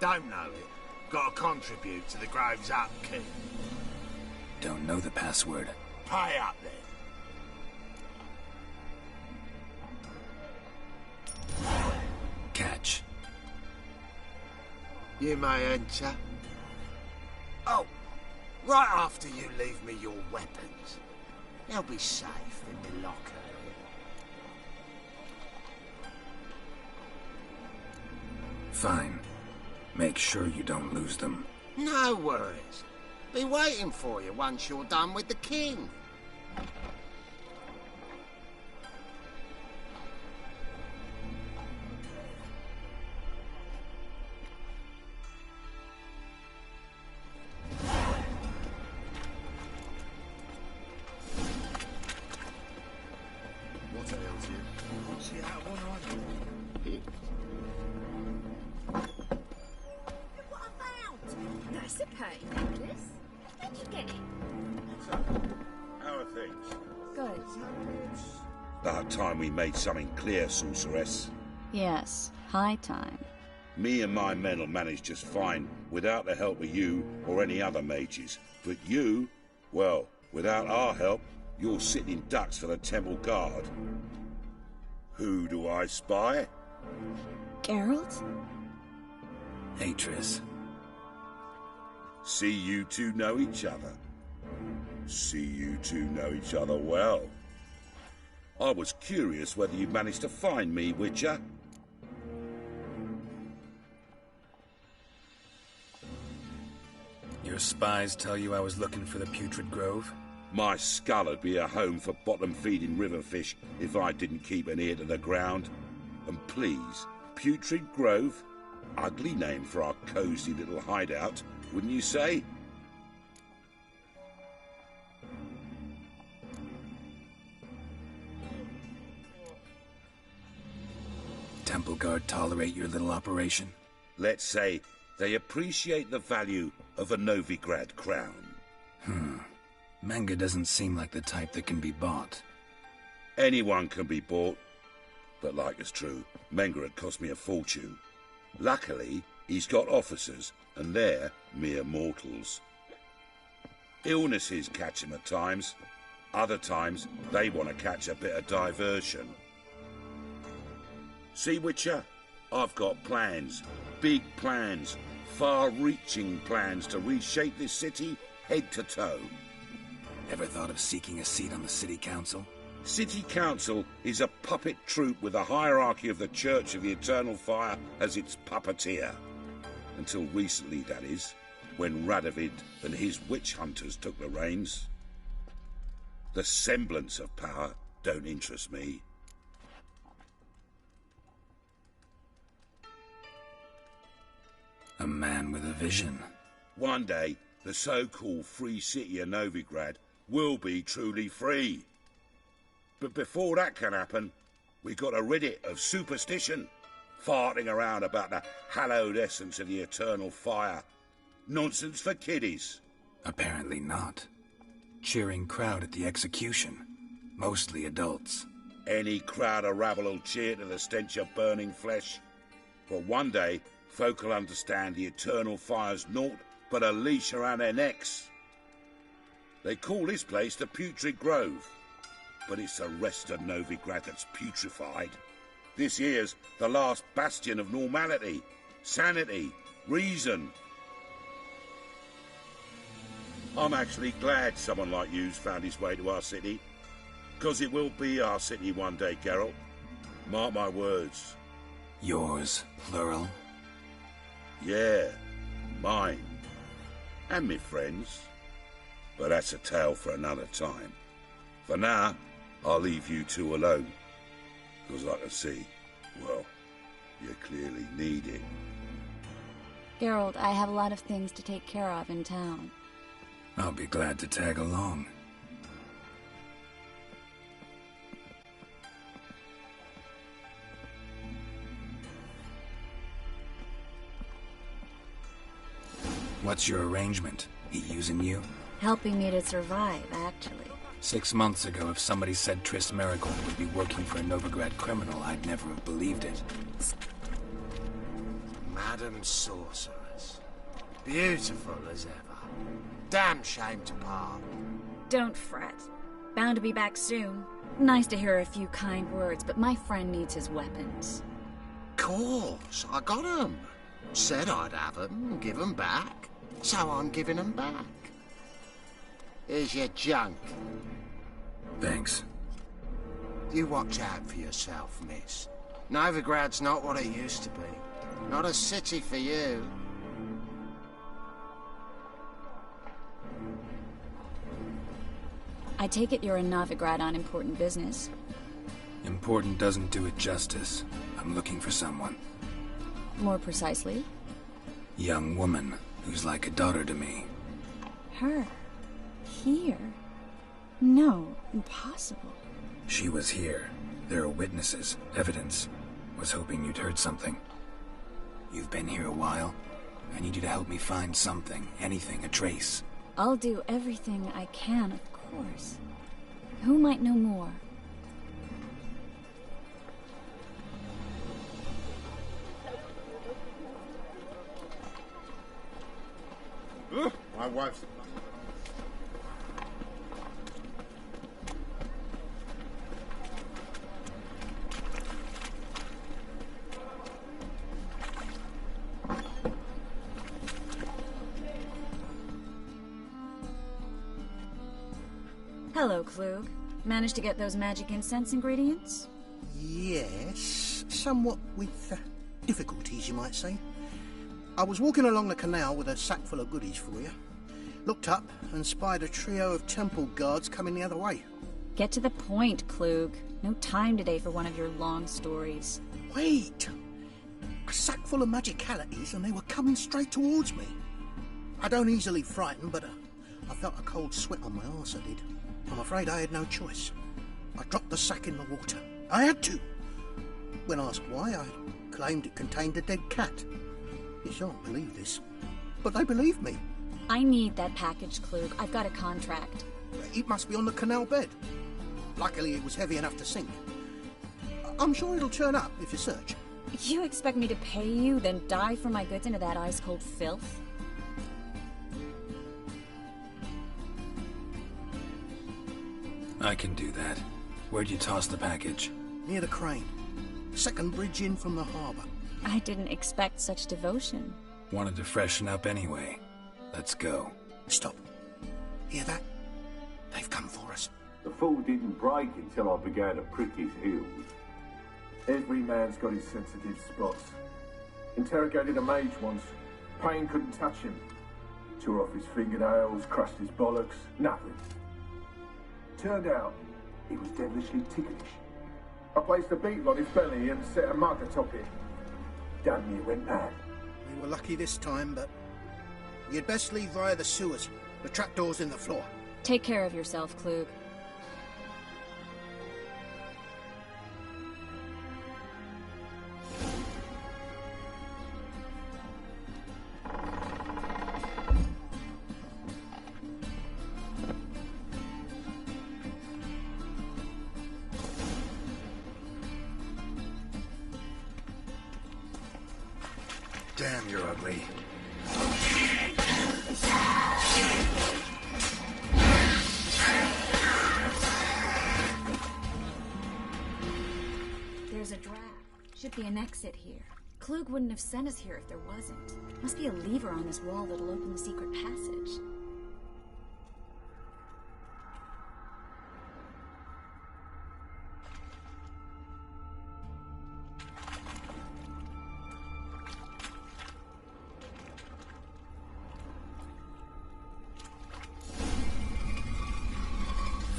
Don't know it. Got to contribute to the Grove's upkeep. Don't know the password. Pay up then. Catch. You may enter. Oh, right after you leave me your weapons. They'll be safe in the locker. Fine. Make sure you don't lose them. No worries. Be waiting for you once you're done with the king. What ails you? See how one eye. What I found! That's a kite necklace. Where'd you get it? So, how are things? Good. About time we made something clear, sorceress. Yes, high time. Me and my men will manage just fine without the help of you or any other mages. But you, well, without our help, you're sitting ducks for the temple guard. Who do I spy? Geralt? Hey, Triss. See you two know each other. See you two know each other well. I was curious whether you managed to find me, Witcher. Your spies tell you I was looking for the Putrid Grove? My skull'd be a home for bottom-feeding river fish if I didn't keep an ear to the ground. And please, Putrid Grove? Ugly name for our cosy little hideout, wouldn't you say? Temple Guard tolerate your little operation? Let's say they appreciate the value of a Novigrad crown. Manga doesn't seem like the type that can be bought. Anyone can be bought. But like it's true, Menga had cost me a fortune. Luckily, he's got officers, and they're mere mortals. Illnesses catch him at times. Other times, they want to catch a bit of diversion. See, Witcher? I've got plans. Big plans. Far-reaching plans to reshape this city head to toe. Ever thought of seeking a seat on the city council? City Council is a puppet troupe with the hierarchy of the Church of the Eternal Fire as its puppeteer. Until recently, that is, when Radovid and his witch hunters took the reins. The semblance of power don't interest me. A man with a vision. One day, the so-called free city of Novigrad will be truly free. But before that can happen, we got to rid it of superstition, farting around about the hallowed essence of the eternal fire. Nonsense for kiddies. Apparently not. Cheering crowd at the execution. Mostly adults. Any crowd of rabble will cheer to the stench of burning flesh. But one day, folk will understand the eternal fire's naught but a leash around their necks. They call this place the Putrid Grove. But it's the rest of Novigrad that's putrefied. This here's the last bastion of normality, sanity, reason. I'm actually glad someone like you's found his way to our city. Because it will be our city one day, Geralt. Mark my words. Yours, plural? Yeah, mine. And me friends. But that's a tale for another time. For now, I'll leave you two alone. Because I can see, well, you clearly need it. Geralt, I have a lot of things to take care of in town. I'll be glad to tag along. What's your arrangement? He using you? Helping me to survive, actually. 6 months ago, if somebody said Triss Merigold would be working for a Novigrad criminal, I'd never have believed it. Madam Sorceress. Beautiful as ever. Damn shame to part. Don't fret. Bound to be back soon. Nice to hear a few kind words, but my friend needs his weapons. Course, I got 'em. Said I'd have 'em and give 'em back. So I'm giving 'em back. Here's your junk. Thanks. You watch out for yourself, miss. Novigrad's not what it used to be. Not a city for you. I take it you're in Novigrad on important business. Important doesn't do it justice. I'm looking for someone. More precisely? Young woman who's like a daughter to me. Her? Here? No, impossible. She was here. There are witnesses, evidence. Was hoping you'd heard something. You've been here a while. I need you to help me find something, anything, a trace. I'll do everything I can, of course. Who might know more? My wife's... Hello, Klug. Managed to get those magic incense ingredients? Yes, somewhat with difficulties, you might say. I was walking along the canal with a sack full of goodies for you. Looked up and spied a trio of temple guards coming the other way. Get to the point, Klug. No time today for one of your long stories. Wait! A sack full of magicalities and they were coming straight towards me. I don't easily frighten, but I felt a cold sweat on my arse, I did. I'm afraid I had no choice. I dropped the sack in the water. I had to. When asked why, I claimed it contained a dead cat. You shan't believe this, but they believed me. I need that package, Klug. I've got a contract. It must be on the canal bed. Luckily, it was heavy enough to sink. I'm sure it'll turn up if you search. You expect me to pay you, then dive for my goods into that ice-cold filth? I can do that. Where'd you toss the package? Near the crane. Second bridge in from the harbour. I didn't expect such devotion. Wanted to freshen up anyway. Let's go. Stop. Hear that? They've come for us. The fall didn't break until I began to prick his heels. Every man's got his sensitive spots. Interrogated a mage once. Pain couldn't touch him. Tore off his fingernails, crushed his bollocks, nothing. Turned out, he was devilishly ticklish. I placed a beetle on his belly and set a mug atop it. Damn near went mad. We were lucky this time, but you'd best leave via the sewers. The trapdoor's in the floor. Take care of yourself, Klug. Damn, you're ugly. There's a draft. Should be an exit here. Klug wouldn't have sent us here if there wasn't. Must be a lever on this wall that'll open the secret passage.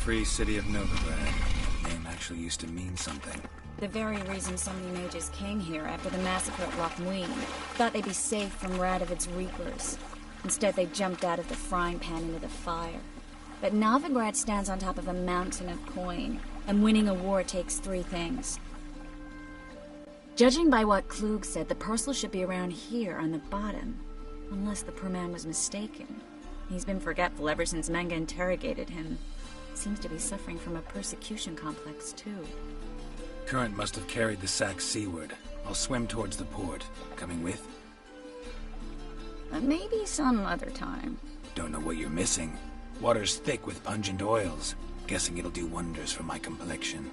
Free City of Novigrad. Name actually used to mean something. The very reason so many mages came here after the massacre at Loch Muin. Thought they'd be safe from Radovid's reapers. Instead, they jumped out of the frying pan into the fire. But Novigrad stands on top of a mountain of coin, and winning a war takes 3 things. Judging by what Klug said, the parcel should be around here on the bottom. Unless the poor man was mistaken. He's been forgetful ever since Manga interrogated him. Seems to be suffering from a persecution complex, too. Current must have carried the sack seaward. I'll swim towards the port. Coming with? Maybe some other time. Don't know what you're missing. Water's thick with pungent oils. Guessing it'll do wonders for my complexion.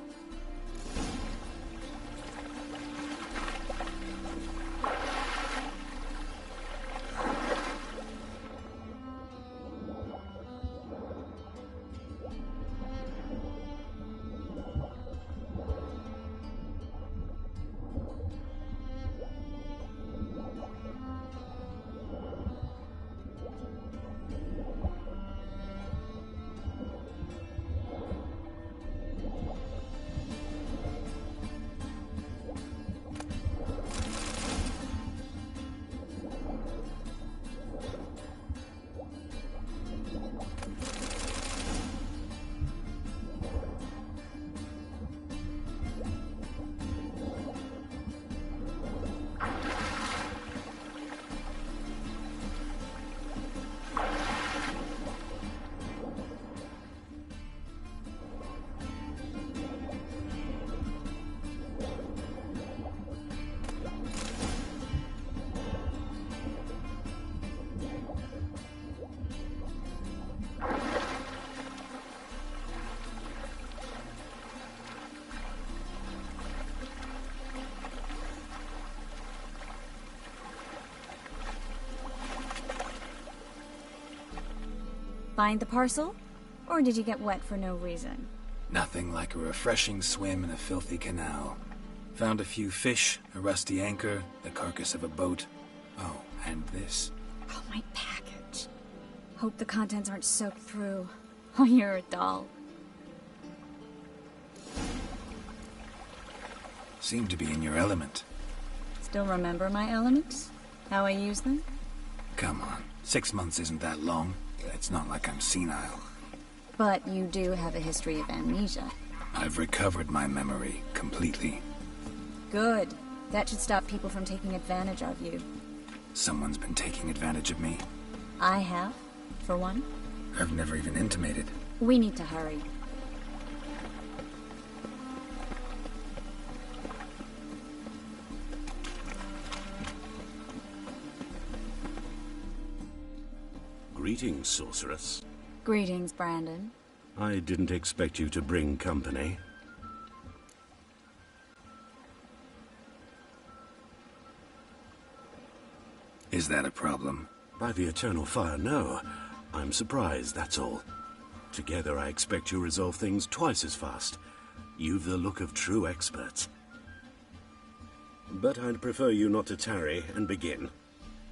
Find the parcel? Or did you get wet for no reason? Nothing like a refreshing swim in a filthy canal. Found a few fish, a rusty anchor, the carcass of a boat. Oh, and this. Oh, my package. Hope the contents aren't soaked through. Oh, you're a doll. Seem to be in your element. Still remember my elements? How I use them? Come on, 6 months isn't that long. It's not like I'm senile. But you do have a history of amnesia. I've recovered my memory completely. Good. That should stop people from taking advantage of you. Someone's been taking advantage of me. I have, for one. I've never even intimated. We need to hurry. Greetings, sorceress. Greetings, Brandon. I didn't expect you to bring company. Is that a problem? By the eternal fire, no. I'm surprised, that's all. Together, I expect you resolve things twice as fast. You've the look of true experts. But I'd prefer you not to tarry and begin.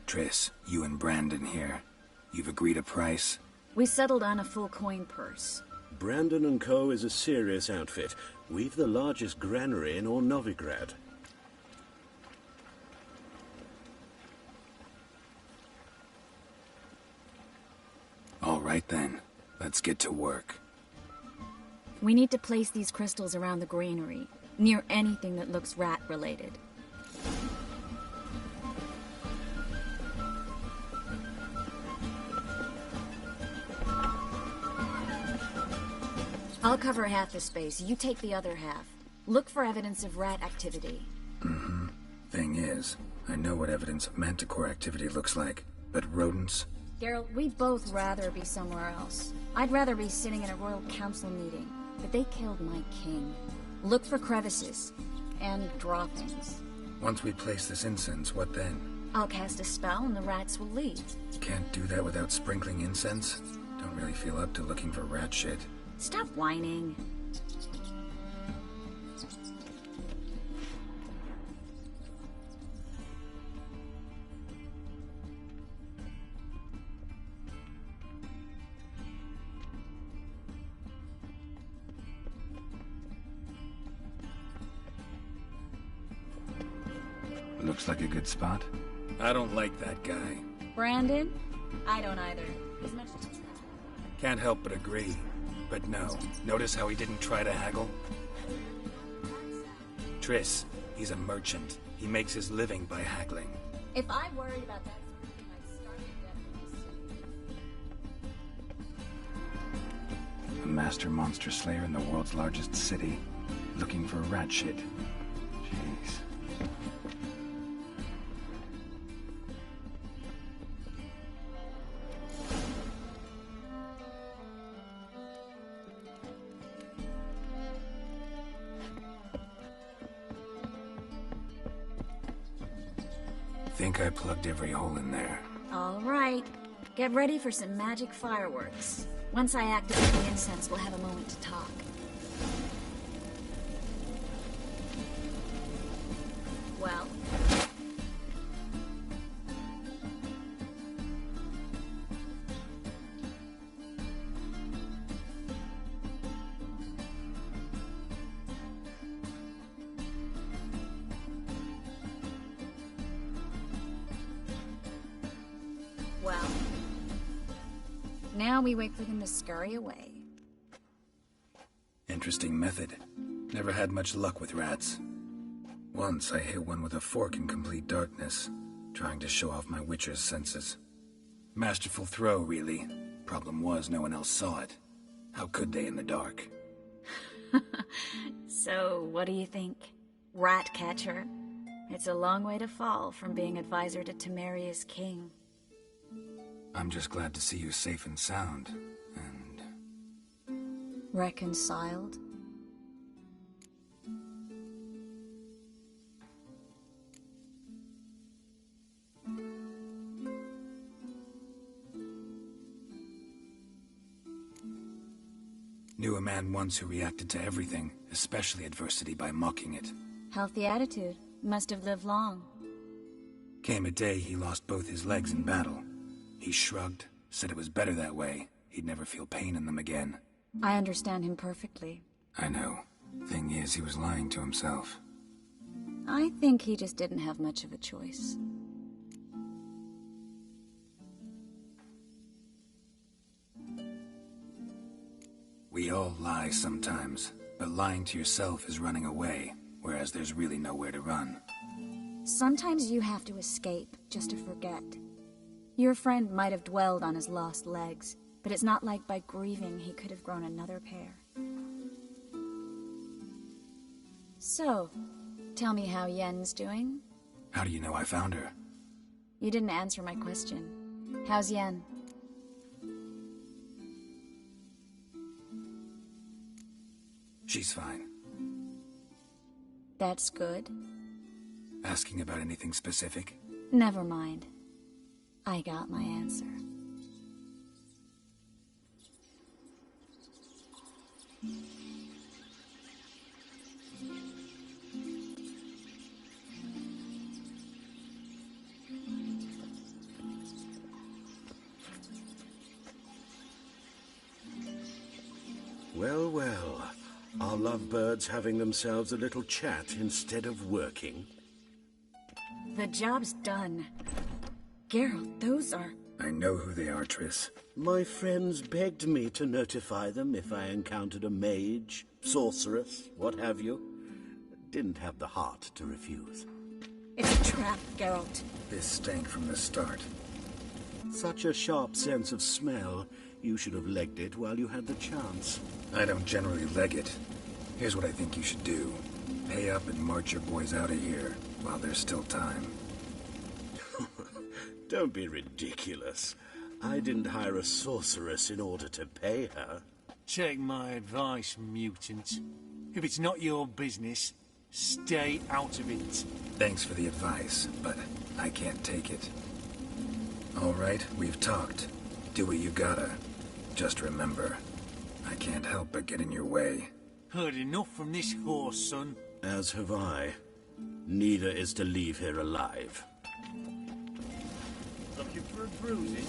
Triss, you and Brandon here. You've agreed a price? We settled on a full coin purse. Brandon and Co. is a serious outfit. We've the largest granary in all Novigrad. All right then. Let's get to work. We need to place these crystals around the granary, near anything that looks rat-related. I'll cover half the space, you take the other half. Look for evidence of rat activity. Mm-hmm. Thing is, I know what evidence of manticore activity looks like, but rodents? Geralt, we'd both rather be somewhere else. I'd rather be sitting in a royal council meeting, but they killed my king. Look for crevices, and droppings. Once we place this incense, what then? I'll cast a spell and the rats will leave. Can't do that without sprinkling incense? Don't really feel up to looking for rat shit. Stop whining. Looks like a good spot. I don't like that guy. Brandon? I don't either. As much as Can't help but agree. But no. Notice how he didn't try to haggle? Triss, he's a merchant. He makes his living by haggling. If I worried about that sort of thing, I'd start definitely soon. A master monster slayer in the world's largest city. Looking for rat shit. Jeez. Think I plugged every hole in there. All right. Get ready for some magic fireworks. Once I activate the incense, we'll have a moment to talk. Well? Well, now we wait for them to scurry away. Interesting method. Never had much luck with rats. Once I hit one with a fork in complete darkness, trying to show off my witcher's senses. Masterful throw, really. Problem was, no one else saw it. How could they in the dark? So, what do you think? Rat catcher? It's a long way to fall from being advisor to Temeria's king. I'm just glad to see you safe and sound, and... Reconciled? Knew a man once who reacted to everything, especially adversity, by mocking it. Healthy attitude. Must have lived long. Came a day he lost both his legs in battle. He shrugged, said it was better that way. He'd never feel pain in them again. I understand him perfectly. I know. Thing is, he was lying to himself. I think he just didn't have much of a choice. We all lie sometimes, but lying to yourself is running away, whereas there's really nowhere to run. Sometimes you have to escape, just to forget. Your friend might have dwelled on his lost legs, but it's not like by grieving he could have grown another pair. So, tell me how Yen's doing? How do you know I found her? You didn't answer my question. How's Yen? She's fine. That's good. Asking about anything specific? Never mind. I got my answer. Well, well. Are lovebirds having themselves a little chat instead of working? The job's done. Geralt, those are... I know who they are, Triss. My friends begged me to notify them if I encountered a mage, sorceress, what have you. Didn't have the heart to refuse. It's a trap, Geralt. This stank from the start. Such a sharp sense of smell. You should have legged it while you had the chance. I don't generally leg it. Here's what I think you should do. Pay up and march your boys out of here, while there's still time. Don't be ridiculous. I didn't hire a sorceress in order to pay her. Take my advice, mutant. If it's not your business, stay out of it. Thanks for the advice, but I can't take it. All right, we've talked. Do what you gotta. Just remember, I can't help but get in your way. Heard enough from this horse, son. As have I. Neither is to leave here alive. Looking for a bruising?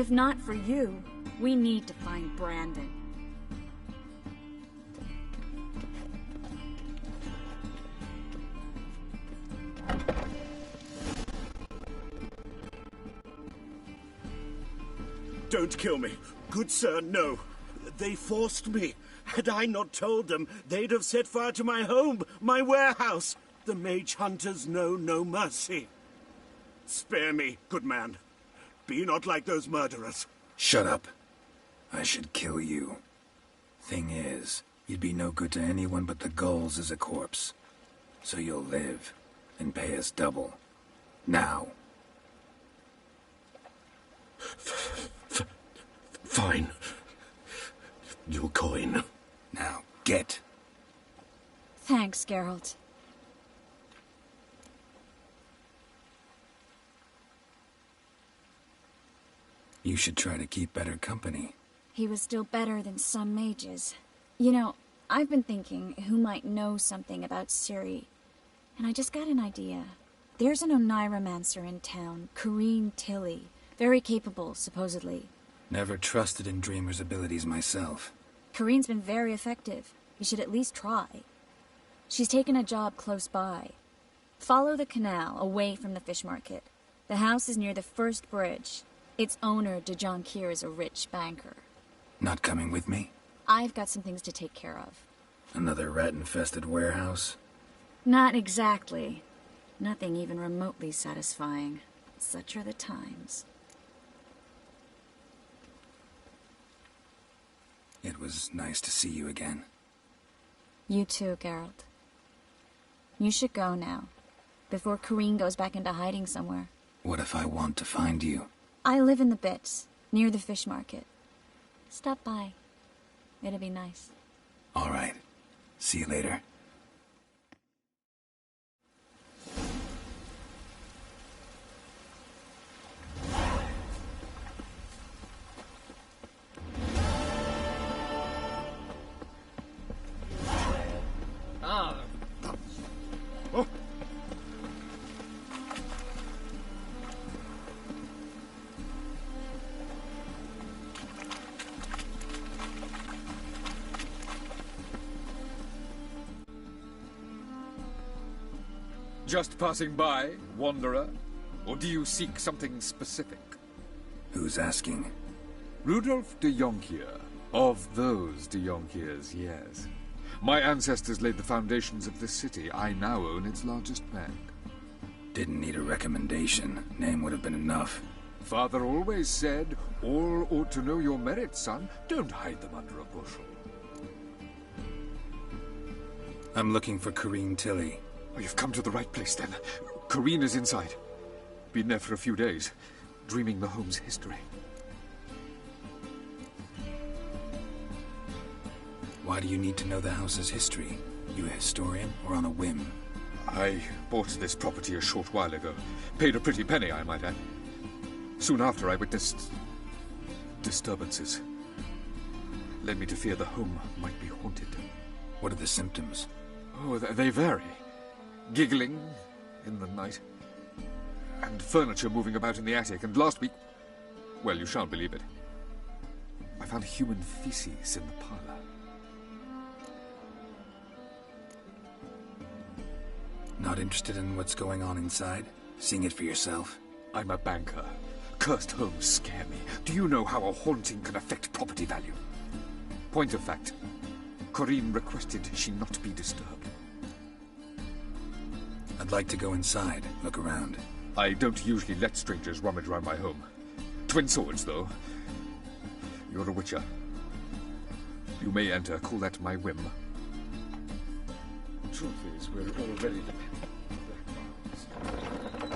If not for you, we need to find Brandon. Don't kill me. Good sir, no. They forced me. Had I not told them, they'd have set fire to my home, my warehouse. The mage hunters know no mercy. Spare me, good man. Be not like those murderers. Shut up. I should kill you. Thing is, you'd be no good to anyone but the gulls as a corpse. So you'll live, and pay us double. Now. Fine. Your coin. Now, get. Thanks, Geralt. You should try to keep better company. He was still better than some mages. You know, I've been thinking who might know something about Ciri. And I just got an idea. There's an Oniromancer in town, Corrine Tilly. Very capable, supposedly. Never trusted in Dreamer's abilities myself. Corrine's been very effective. You should at least try. She's taken a job close by. Follow the canal, away from the fish market. The house is near the first bridge. Its owner, de Jonquier, is a rich banker. Not coming with me? I've got some things to take care of. Another rat-infested warehouse? Not exactly. Nothing even remotely satisfying. Such are the times. It was nice to see you again. You too, Geralt. You should go now, before Corrine goes back into hiding somewhere. What if I want to find you? I live in the Bits, near the fish market. Stop by. It'll be nice. All right. See you later. Just passing by, wanderer? Or do you seek something specific? Who's asking? Rudolf de Jonquier. Of those de Jonquiers, yes. My ancestors laid the foundations of this city. I now own its largest bank. Didn't need a recommendation. Name would have been enough. Father always said, all ought to know your merits, son. Don't hide them under a bushel. I'm looking for Corrine Tilly. Oh, you've come to the right place, then. Corrine is inside. Been there for a few days, dreaming the home's history. Why do you need to know the house's history? You a historian, or on a whim? I bought this property a short while ago. Paid a pretty penny, I might add. Soon after, I witnessed disturbances. Led me to fear the home might be haunted. What are the symptoms? Oh, they vary. Giggling in the night, and furniture moving about in the attic, and last week, well, you shan't believe it, I found human feces in the parlor. Not interested in what's going on inside? Seeing it for yourself? I'm a banker. Cursed homes scare me. Do you know how a haunting can affect property value? Point of fact, Corrine requested she not be disturbed. I'd like to go inside, look around. I don't usually let strangers rummage around my home. Twin swords, though. You're a witcher. You may enter, call that my whim. Truth is, we're already dependent on black marks.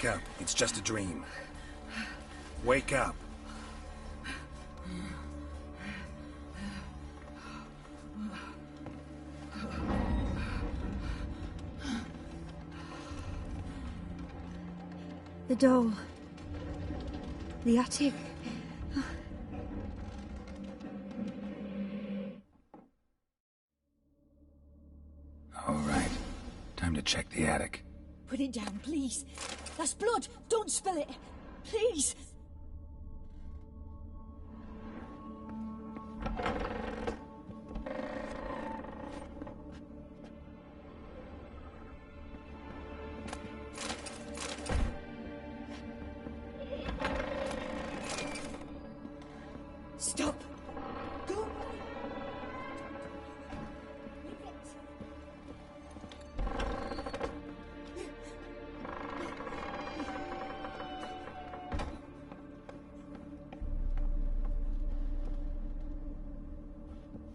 Wake up. It's just a dream. Wake up. The doll. The attic. All right. Time to check the attic. Put it down, please. That's blood. Don't spill it. Please. Stop. Go.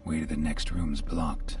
Way to the next room's blocked.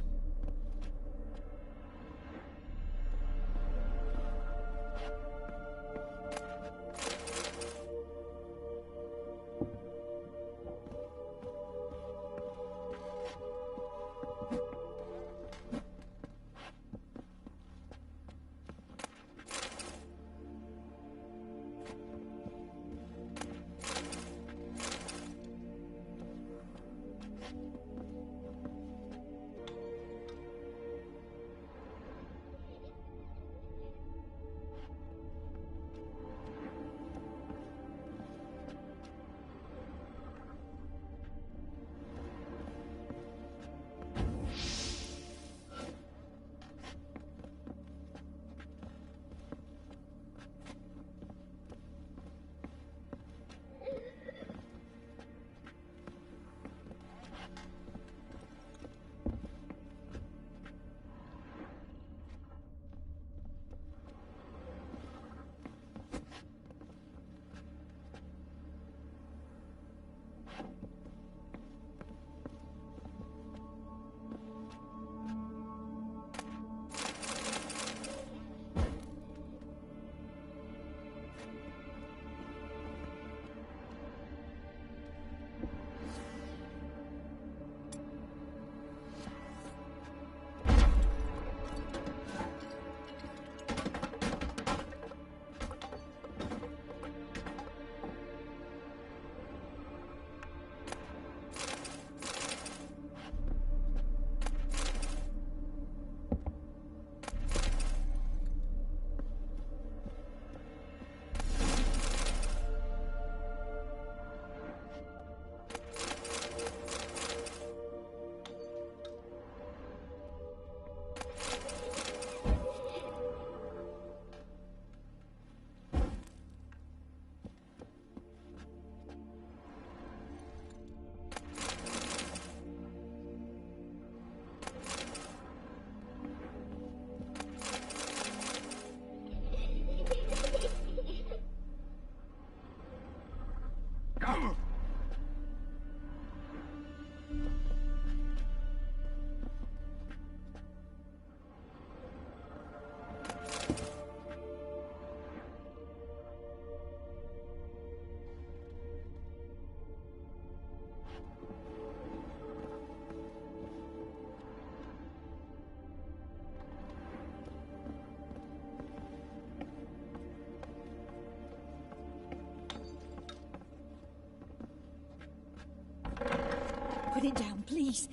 Put it down, please.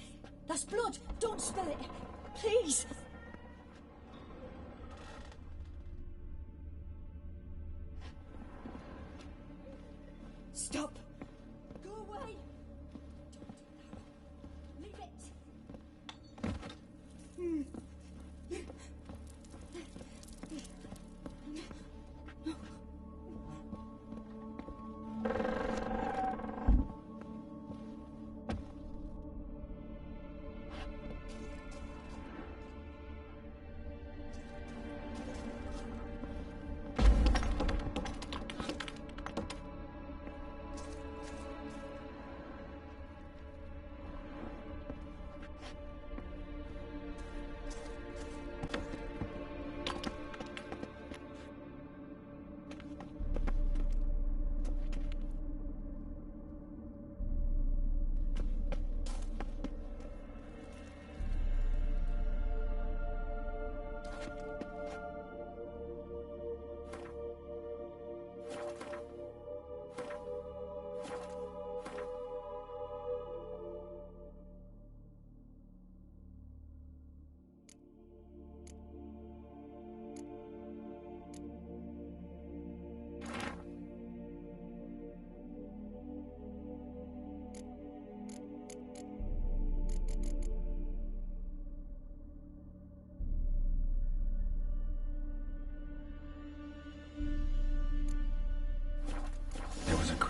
That's blood. Don't spill it. Please. Stop. Go away. Leave it.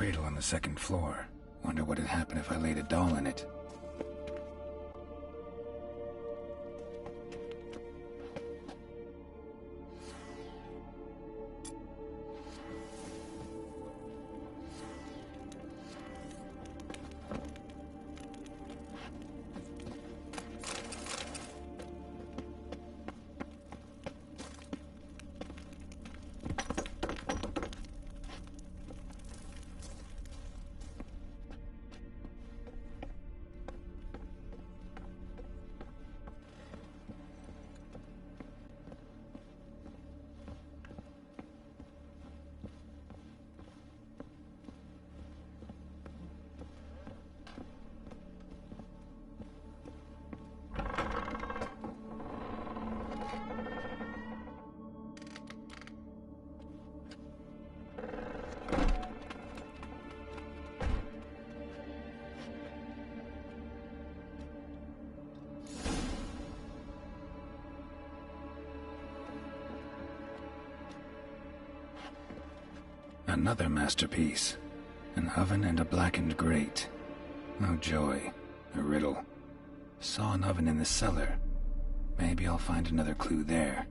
cradle on the second floor. Wonder what'd happen if I laid a doll in it. Another masterpiece. An oven and a blackened grate. Oh joy. A riddle. Saw an oven in the cellar. Maybe I'll find another clue there.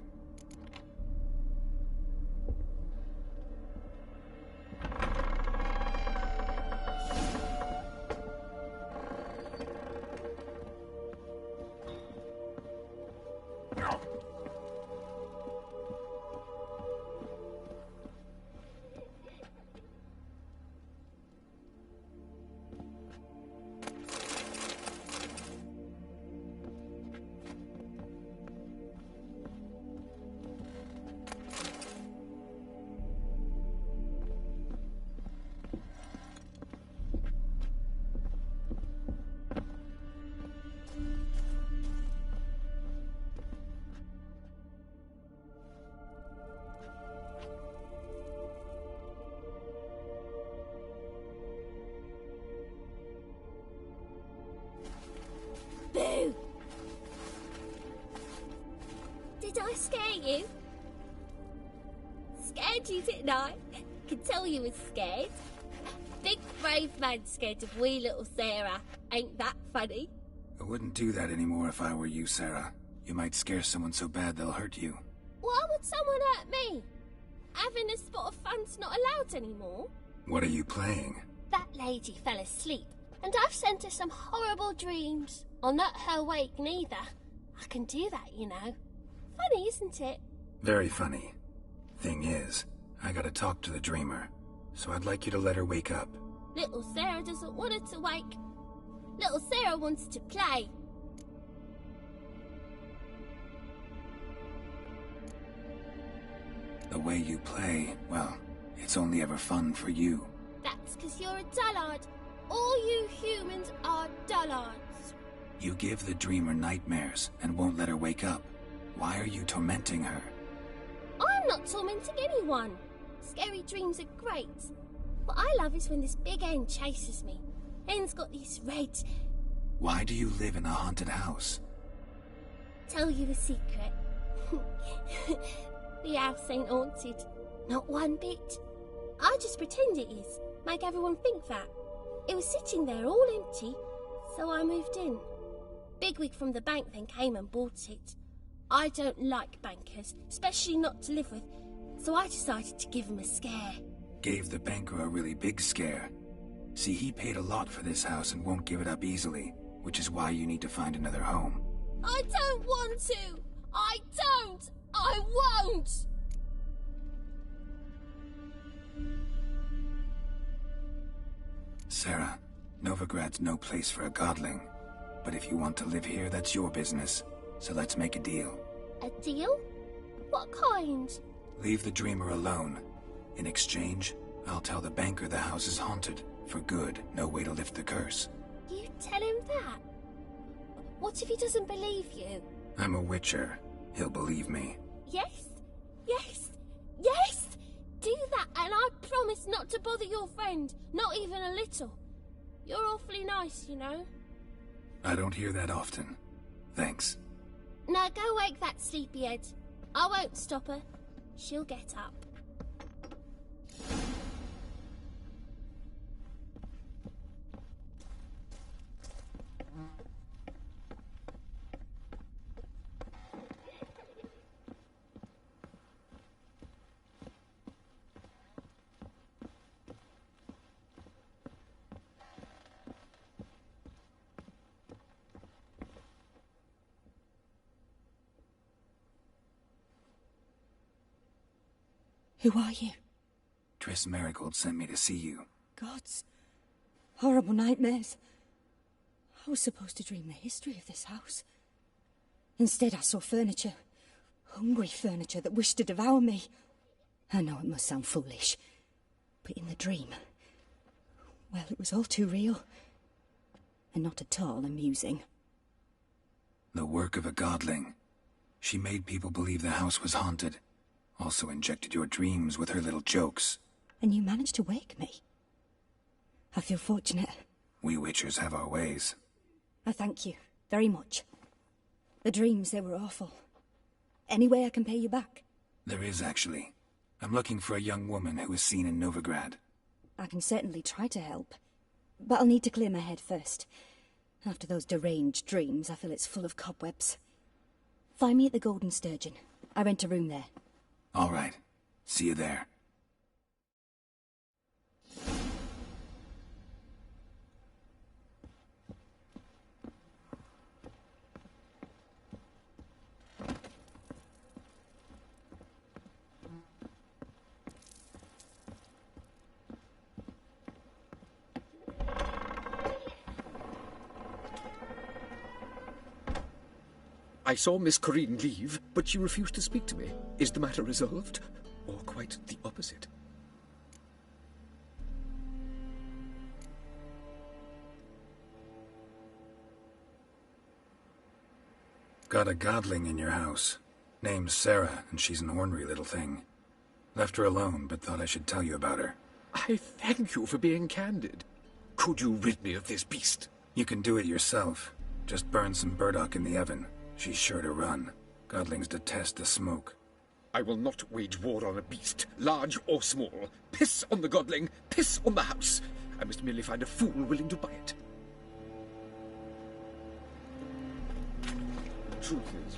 Boo! Did I scare you? Scared you, didn't I? Could tell you was scared. Big brave man scared of wee little Sarah. Ain't that funny? I wouldn't do that anymore if I were you, Sarah. You might scare someone so bad they'll hurt you. Why would someone hurt me? Having a spot of fun's not allowed anymore. What are you playing? That lady fell asleep, and I've sent her some horrible dreams. I'll not her wake neither. I can do that, you know. Funny, isn't it? Very funny. Thing is, I gotta talk to the dreamer, so I'd like you to let her wake up. Little Sarah doesn't want her to wake. Little Sarah wants to play. The way you play, well, it's only ever fun for you. That's 'cause you're a dullard. All you humans are dullards. You give the dreamer nightmares and won't let her wake up. Why are you tormenting her? I'm not tormenting anyone. Scary dreams are great. What I love is when this big hen chases me. Hen's got these red... Why do you live in a haunted house? Tell you a secret. The house ain't haunted. Not one bit. I just pretend it is. Make everyone think that. It was sitting there all empty, so I moved in. Bigwig from the bank then came and bought it. I don't like bankers, especially not to live with, so I decided to give him a scare. Gave the banker a really big scare. See, he paid a lot for this house and won't give it up easily, which is why you need to find another home. I don't want to! I don't! I won't! Sarah, Novigrad's no place for a godling. But if you want to live here, that's your business. So let's make a deal. A deal? What kind? Leave the dreamer alone. In exchange, I'll tell the banker the house is haunted. For good, no way to lift the curse. You tell him that? What if he doesn't believe you? I'm a witcher. He'll believe me. Yes? Yes? Yes! Do that, and I promise not to bother your friend. Not even a little. You're awfully nice, you know. I don't hear that often. Thanks. Now go wake that sleepyhead. I won't stop her. She'll get up. Who are you? Triss Marigold sent me to see you. Gods. Horrible nightmares. I was supposed to dream the history of this house. Instead, I saw furniture. Hungry furniture that wished to devour me. I know it must sound foolish, but in the dream, well, it was all too real. And not at all amusing. The work of a godling. She made people believe the house was haunted. Also injected your dreams with her little jokes. And you managed to wake me. I feel fortunate. We Witchers have our ways. I thank you very much. The dreams, they were awful. Any way I can pay you back? There is, actually. I'm looking for a young woman who was seen in Novigrad. I can certainly try to help. But I'll need to clear my head first. After those deranged dreams, I feel it's full of cobwebs. Find me at the Golden Sturgeon. I rent a room there. All right. See you there. I saw Miss Corinne leave, but she refused to speak to me. Is the matter resolved? Or quite the opposite? Got a godling in your house. Name's Sarah, and she's an ornery little thing. Left her alone, but thought I should tell you about her. I thank you for being candid. Could you rid me of this beast? You can do it yourself. Just burn some burdock in the oven. She's sure to run. Godlings detest the smoke. I will not wage war on a beast, large or small. Piss on the godling, piss on the house. I must merely find a fool willing to buy it. The truth is...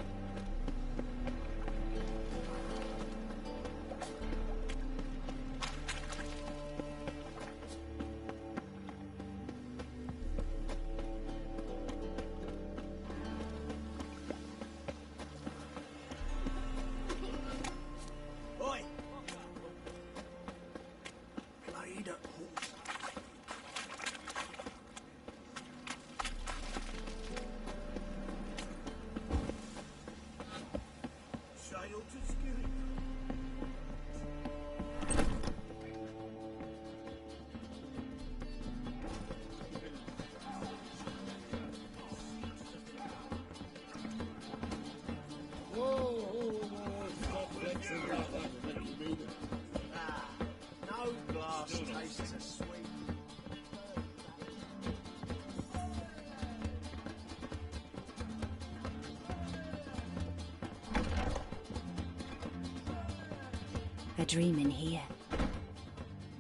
A dream in here.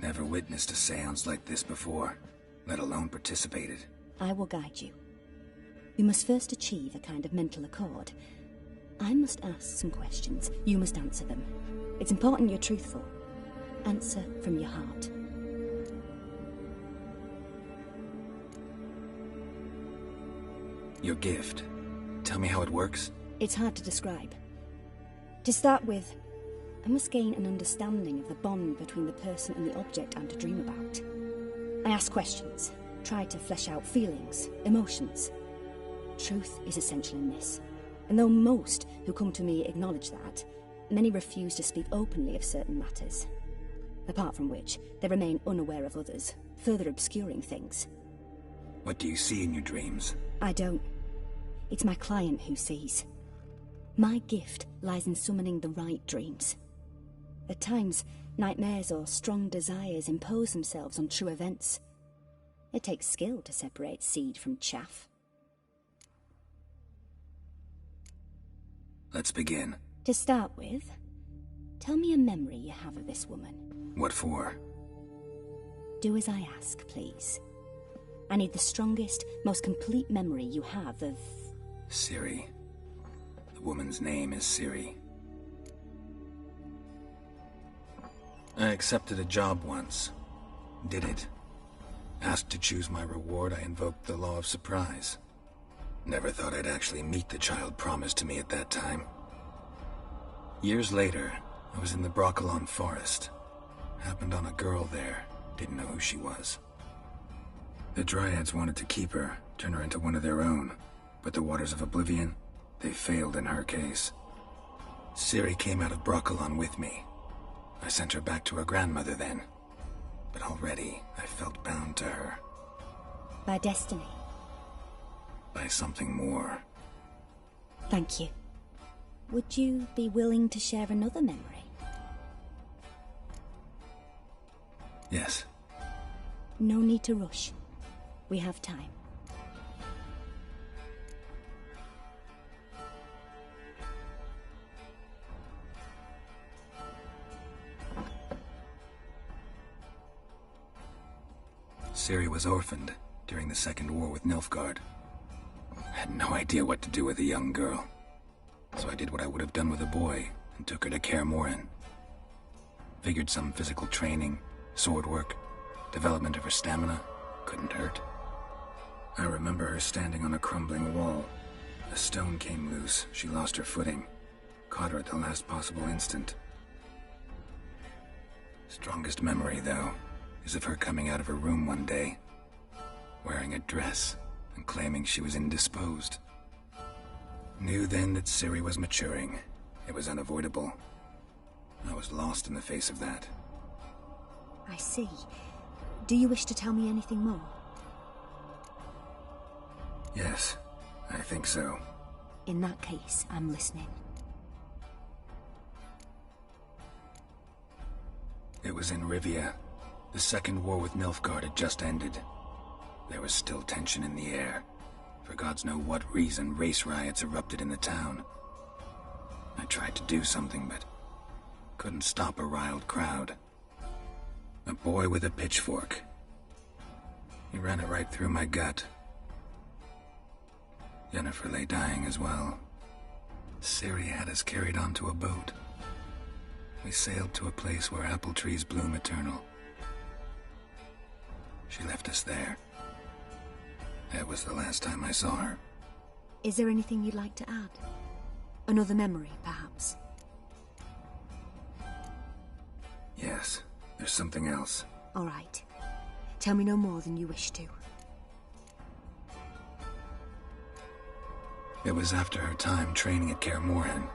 Never witnessed a seance like this before, let alone participated. I will guide you. We must first achieve a kind of mental accord. I must ask some questions. You must answer them. It's important you're truthful. Answer from your heart. Your gift. Tell me how it works. It's hard to describe. To start with, I must gain an understanding of the bond between the person and the object I'm to dream about. I ask questions, try to flesh out feelings, emotions. Truth is essential in this. And though most who come to me acknowledge that, many refuse to speak openly of certain matters. Apart from which, they remain unaware of others, further obscuring things. What do you see in your dreams? I don't. It's my client who sees. My gift lies in summoning the right dreams. At times, nightmares or strong desires impose themselves on true events. It takes skill to separate seed from chaff. Let's begin. To start with, tell me a memory you have of this woman. What for? Do as I ask, please. I need the strongest, most complete memory you have of... Ciri. The woman's name is Ciri. I accepted a job once. Did it. Asked to choose my reward, I invoked the law of surprise. Never thought I'd actually meet the child promised to me at that time. Years later, I was in the Broccolon forest. Happened on a girl there. Didn't know who she was. The Dryads wanted to keep her, turn her into one of their own. But the Waters of Oblivion, they failed in her case. Ciri came out of Broccolon with me. I sent her back to her grandmother then. But already, I felt bound to her. By destiny. By something more. Thank you. Would you be willing to share another memory? Yes. No need to rush. We have time. Ciri was orphaned during the Second War with Nilfgaard. I had no idea what to do with a young girl. So I did what I would have done with a boy and took her to Kaer Morhen. Figured some physical training, sword work, development of her stamina couldn't hurt. I remember her standing on a crumbling wall. A stone came loose, she lost her footing. Caught her at the last possible instant. Strongest memory, though, is of her coming out of her room one day, wearing a dress and claiming she was indisposed. Knew then that Ciri was maturing. It was unavoidable. I was lost in the face of that. I see. Do you wish to tell me anything more? Yes, I think so. In that case, I'm listening. It was in Rivia. The Second War with Nilfgaard had just ended. There was still tension in the air. For gods know what reason, race riots erupted in the town. I tried to do something, but couldn't stop a riled crowd. A boy with a pitchfork. He ran it right through my gut. Yennefer lay dying as well. Ciri had us carried onto a boat. We sailed to a place where apple trees bloom eternal. She left us there. That was the last time I saw her. Is there anything you'd like to add? Another memory, perhaps? Yes, there's something else. All right. Tell me no more than you wish to. It was after her time training at Kaer Morhen.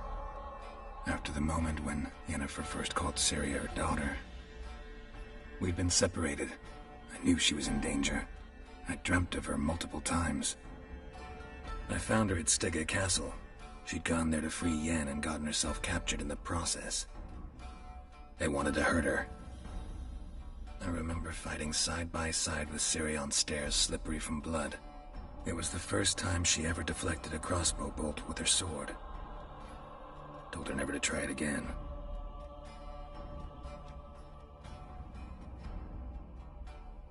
After the moment when Yennefer first called Ciri her daughter. We'd been separated. I knew she was in danger. I dreamt of her multiple times. I found her at Stege Castle. She'd gone there to free Yen and gotten herself captured in the process. They wanted to hurt her. I remember fighting side by side with Ciri on stairs slippery from blood. It was the first time she ever deflected a crossbow bolt with her sword. Told her never to try it again.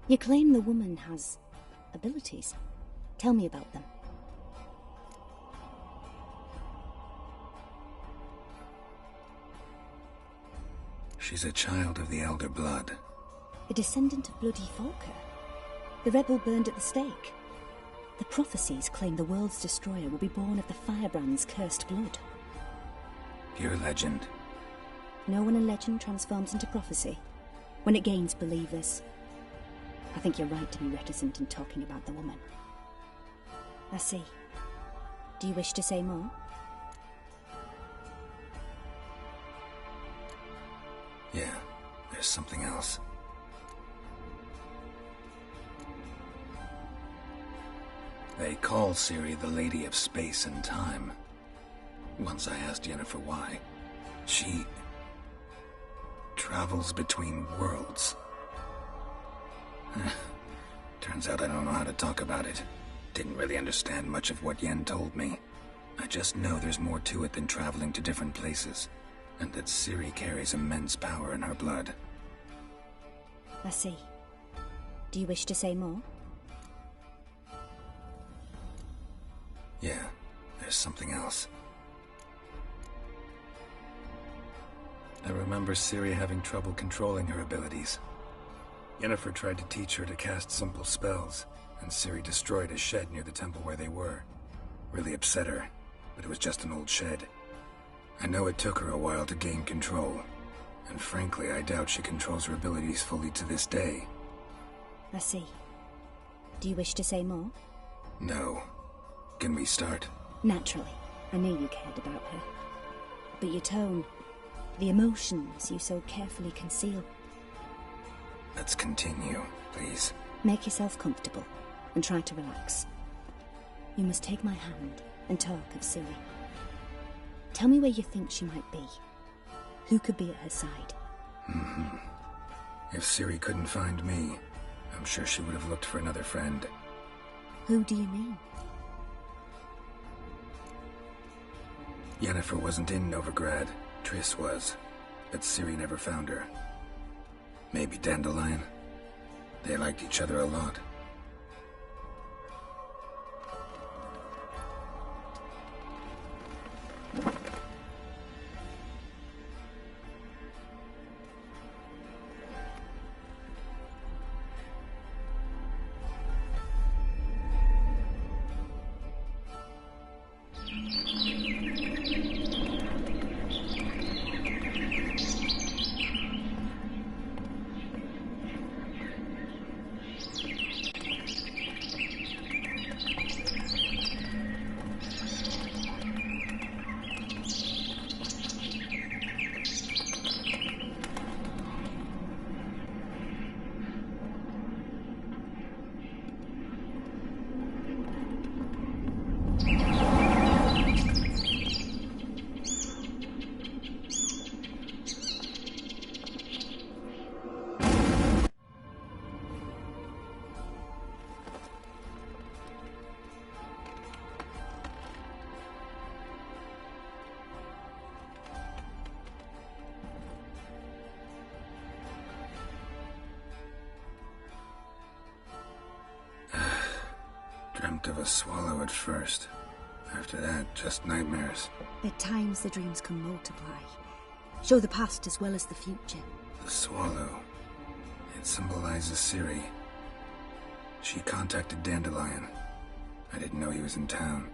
You claim the woman has abilities. Tell me about them. She's a child of the Elder Blood. A descendant of bloody Volker. The rebel burned at the stake. The prophecies claim the world's destroyer will be born of the Firebrand's cursed blood. Pure legend. No one in legend transforms into prophecy when it gains believers. I think you're right to be reticent in talking about the woman. I see. Do you wish to say more? Yeah, there's something else. They call Ciri the Lady of Space and Time. Once I asked Yennefer why. She travels between worlds. Turns out I don't know how to talk about it. Didn't really understand much of what Yen told me. I just know there's more to it than traveling to different places, and that Ciri carries immense power in her blood. I see. Do you wish to say more? Yeah, there's something else. I remember Ciri having trouble controlling her abilities. Yennefer tried to teach her to cast simple spells, and Ciri destroyed a shed near the temple where they were. Really upset her, but it was just an old shed. I know it took her a while to gain control, And frankly, I doubt she controls her abilities fully to this day. I see. Do you wish to say more? No. Can we start? Naturally. I knew you cared about her. But your tone, the emotions you so carefully conceal. Let's continue, please. Make yourself comfortable and try to relax. You must take my hand and talk of Ciri. Tell me where you think she might be. Who could be at her side? If Ciri couldn't find me, I'm sure she would have looked for another friend. Who do you mean? Yennefer wasn't in Novigrad. Triss was. But Ciri never found her. Maybe Dandelion? They liked each other a lot. Dreamt of a swallow at first. After that, just nightmares. At times the dreams can multiply. Show the past as well as the future. The swallow. It symbolizes Ciri. She contacted Dandelion. I didn't know he was in town.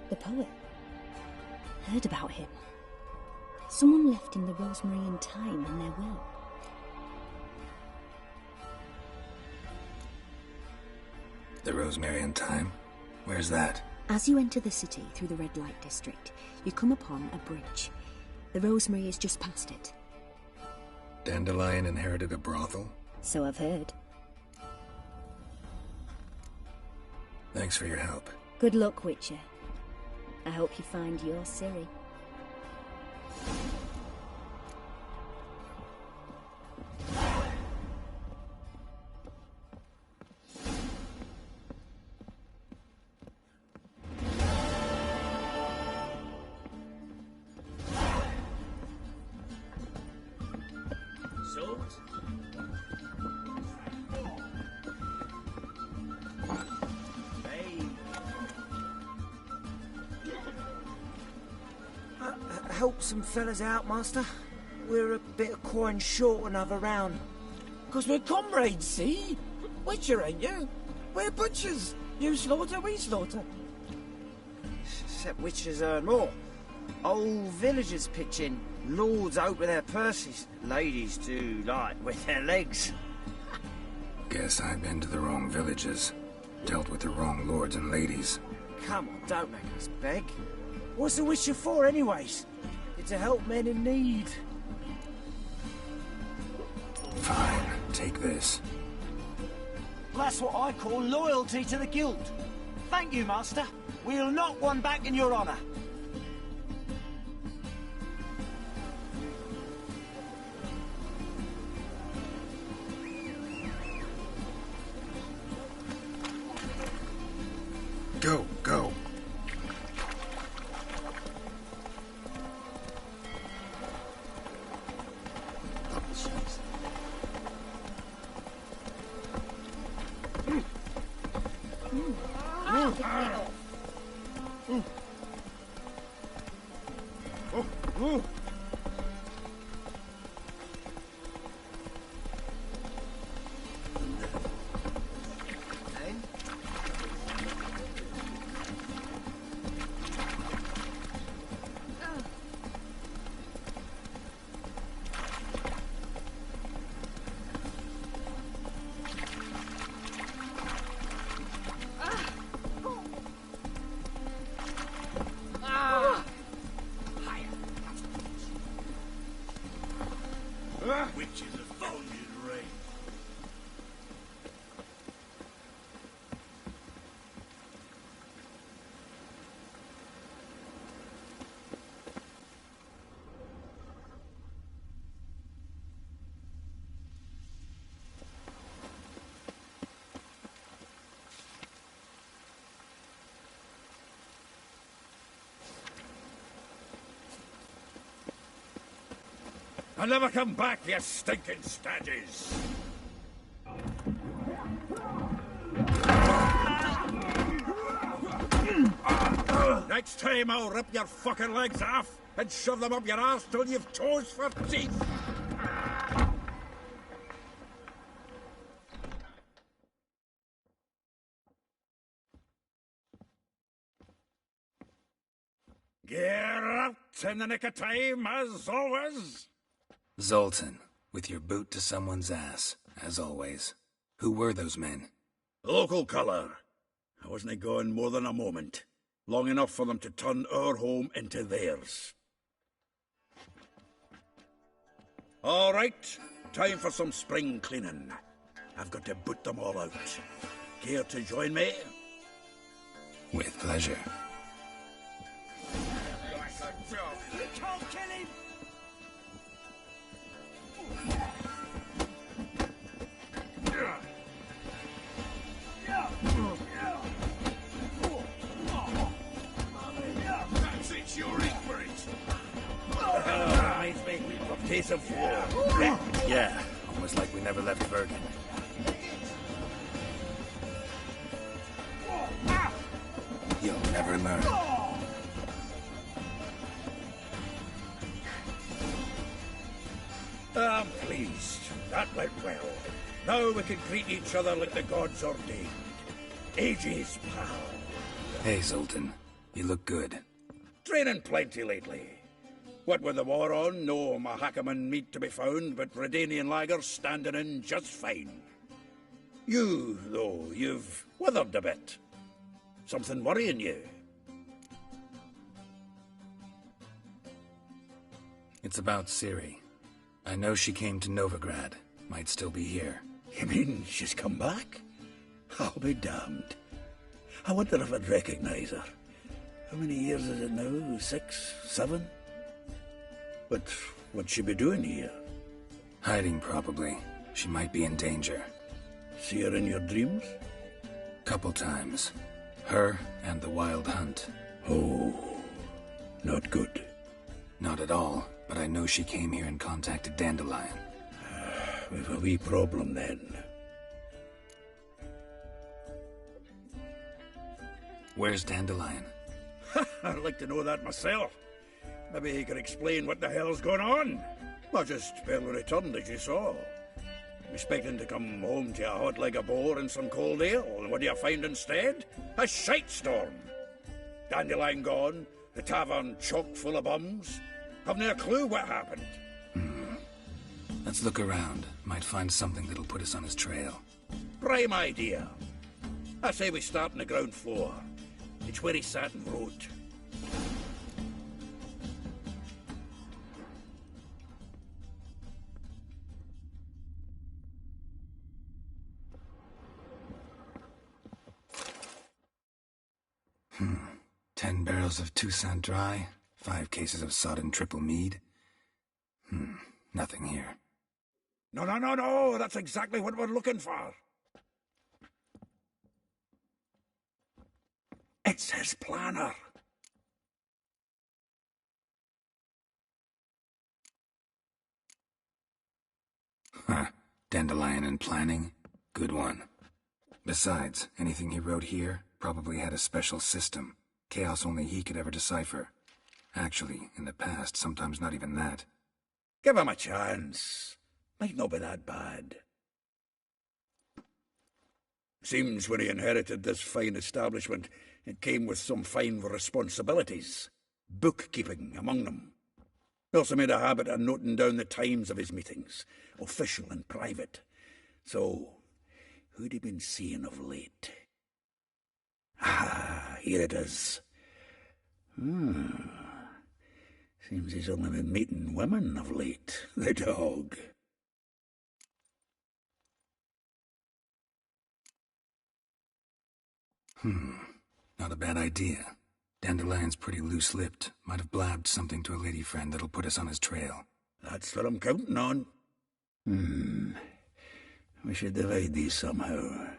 The poet. Heard about him. Someone left him the rosemary and thyme in their will. The rosemary and thyme? Where's that? As you enter the city through the red light district, you come upon a bridge. The rosemary is just past it. Dandelion inherited a brothel? So I've heard. Thanks for your help. Good luck, Witcher. I hope you find your Ciri. Help some fellas out, Master. We're a bit of coin short another round. 'Cause we're comrades, see? Witcher, ain't you? We're butchers. You slaughter, we slaughter. Except witchers earn more. Old villagers pitch in. Lords open their purses. Ladies do like with their legs. Guess I've been to the wrong villages. Dealt with the wrong lords and ladies. Come on, don't make us beg. What's a witcher for, anyways? It's to help men in need. Fine, take this. That's what I call loyalty to the guild. Thank you, Master. We'll knock one back in your honour. Go, go. and never come back, you stinking stagges! Next time I'll rip your fucking legs off and shove them up your arse till you've toes for teeth! Geralt, in the nick of time, as always. Zoltan, with your boot to someone's ass, as always. Who were those men? Local colour. I wasn't gone more than a moment. Long enough for them to turn our home into theirs. All right, time for some spring cleaning. I've got to boot them all out. Care to join me? With pleasure. You can't kill him! That's it, you're in for it. Reminds me of Days of War. Yeah, almost like we never left Yrden. You'll never learn. I'm pleased. That went well. Now we can greet each other like the gods ordained. Ages, pal. Hey, Zoltan. You look good. Training plenty lately. What with the war on, no Mahakaman meat to be found, but Redanian lagers standing in just fine. You, though, you've withered a bit. Something worrying you? It's about Ciri. I know she came to Novigrad. Might still be here. You mean she's come back? I'll be damned. I wonder if I'd recognize her. How many years is it now? 6, 7? But what'd she be doing here? Hiding, probably. She might be in danger. See her in your dreams? Couple times. Her and the Wild Hunt. Oh, not good. Not at all, but I know she came here and contacted Dandelion. We've a wee problem then. Where's Dandelion? I'd like to know that myself. Maybe he could explain what the hell's going on. I just barely returned, as you saw. Expecting to come home to a hot leg of boar and some cold ale, and what do you find instead? A shite storm. Dandelion gone, the tavern chock full of bums. Haven't a clue what happened. Let's look around. Might find something that'll put us on his trail. Prime idea. I say we start on the ground floor. It's where he sat and wrote. Hmm. 10 barrels of Toussaint Dry, 5 cases of sodden triple mead. Nothing here. No, that's exactly what we're looking for. It's his planner. Huh. Dandelion and planning? Good one. Besides, anything he wrote here probably had a special system. Chaos only he could ever decipher. Actually, in the past, sometimes not even that. Give him a chance. Might not be that bad. Seems when he inherited this fine establishment, it came with some fine responsibilities. Bookkeeping among them. He also made a habit of noting down the times of his meetings, official and private. So, who'd he been seeing of late? Ah, here it is. Seems he's only been meeting women of late, the dog. Not a bad idea. Dandelion's pretty loose-lipped. Might have blabbed something to a lady friend that'll put us on his trail. That's what I'm counting on. We should divide these somehow.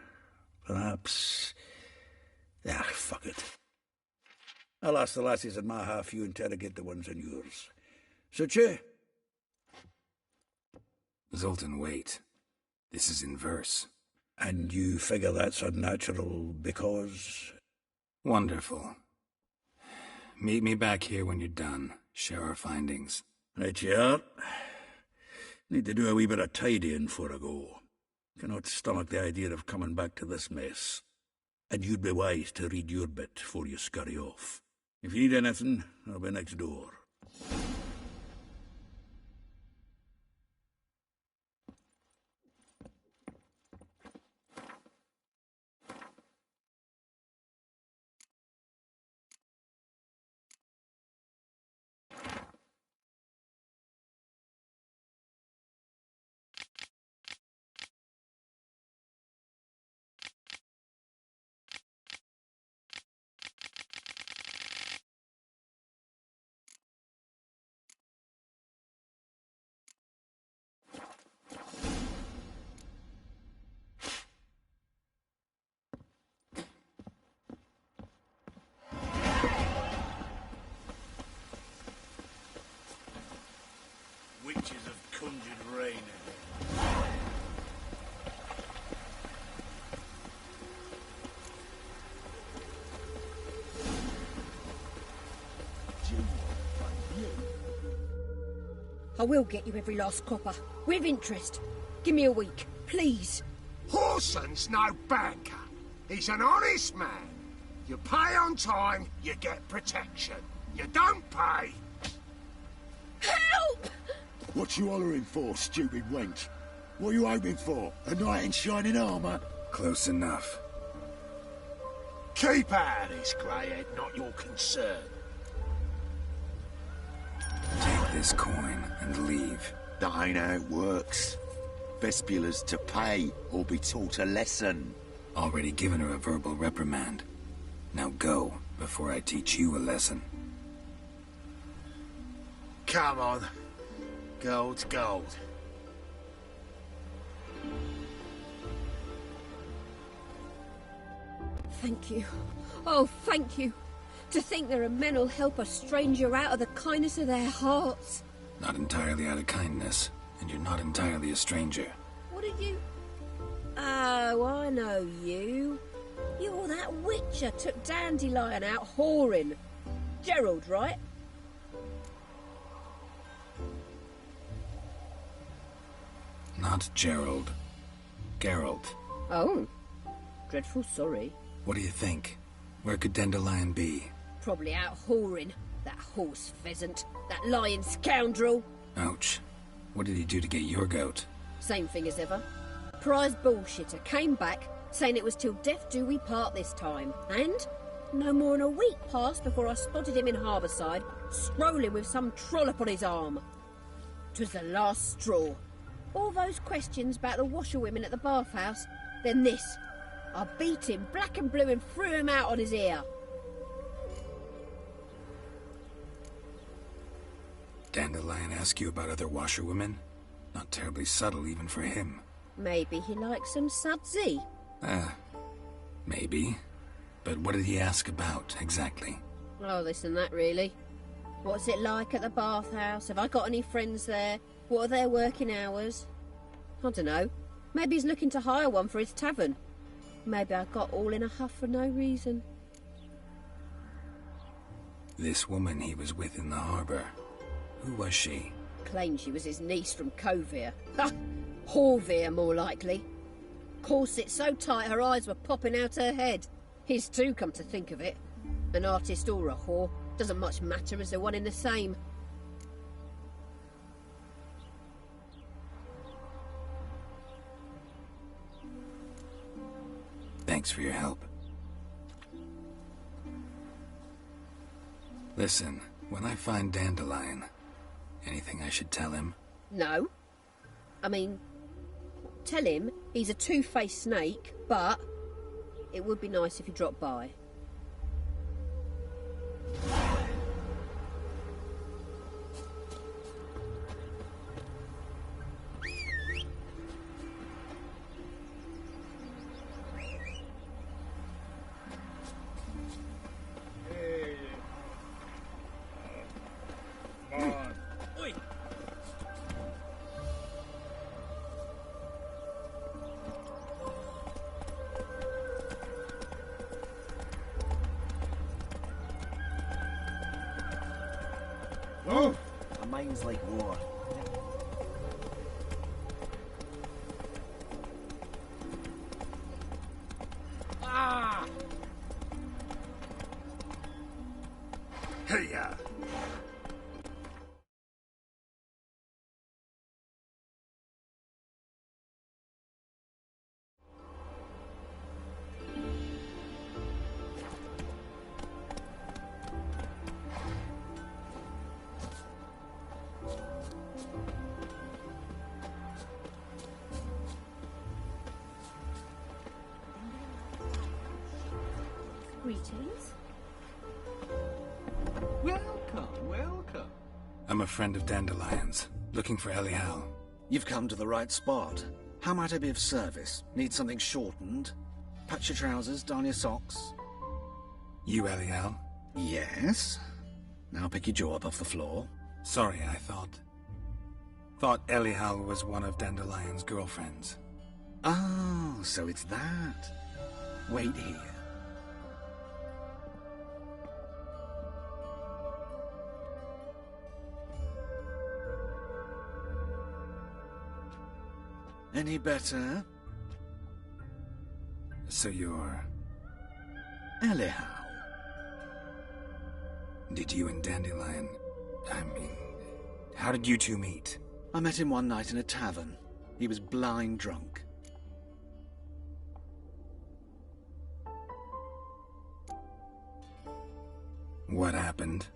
Perhaps... fuck it. I'll ask the lassies in my half, you interrogate the ones in yours. Suit you? result in weight. This is in verse. And you figure that's unnatural because... Wonderful. Meet me back here when you're done. Share our findings. Right you are. Need to do a wee bit of tidying before I go. Cannot stomach the idea of coming back to this mess. And you'd be wise to read your bit before you scurry off. If you need anything, I'll be next door. Witches have conjured rain. I will get you every last copper, with interest. Give me a week, please. Horson's no banker. He's an honest man. You pay on time, you get protection. You don't pay... Help! What you hollering for, stupid wench? What are you hoping for? A knight in shining armour? Close enough. Keep out of this, greyhead, not your concern. Take this coin and leave. That ain't how it works. Vespula's to pay or be taught a lesson. Already given her a verbal reprimand. Now go, before I teach you a lesson. Come on. Gold's gold. Thank you. Oh, thank you. To think there are men who'll help a stranger out of the kindness of their hearts. Not entirely out of kindness, and you're not entirely a stranger. What did you... Oh, I know you. You're that witcher took Dandelion out whoring. Gerald, right? Not Gerald. Geralt. Oh. Dreadful sorry. What do you think? Where could Dandelion be? Probably out whoring. That horse pheasant. That lying scoundrel. Ouch. What did he do to get your goat? Same thing as ever. Prize bullshitter came back, saying it was till death do we part this time. And no more than a week passed before I spotted him in Harbourside, strolling with some trollop on his arm. 'Twas the last straw. All those questions about the washerwomen at the bathhouse, then this. I beat him black and blue and threw him out on his ear. Dandelion ask you about other washerwomen? Not terribly subtle even for him. Maybe he likes some sudsy. Maybe. But what did he ask about, exactly? Oh, this and that, really. What's it like at the bathhouse? Have I got any friends there? What are their working hours? I don't know. Maybe he's looking to hire one for his tavern. Maybe I got all in a huff for no reason. This woman he was with in the harbour. Who was she? Claimed she was his niece from Kovir. Ha! Horvir, more likely. Corset so tight her eyes were popping out her head. His too, come to think of it. An artist or a whore. Doesn't much matter as they're one in the same. Thanks for your help. Listen, when I find Dandelion, anything I should tell him? No. I mean, tell him he's a two-faced snake, but it would be nice if he dropped by. Oh, a mind's like war. Ah! Hey-ya! Greetings. Welcome, welcome. I'm a friend of Dandelion's, looking for Elial. You've come to the right spot. How might I be of service? Need something shortened? Patch your trousers, darn your socks. You Elial? Yes. Now pick your jaw up off the floor. Sorry, I thought Elial was one of Dandelion's girlfriends. Oh, so it's that. Wait here. Any better? So you're... Elial. Did you and Dandelion... how did you two meet? I met him one night in a tavern. He was blind drunk. What happened?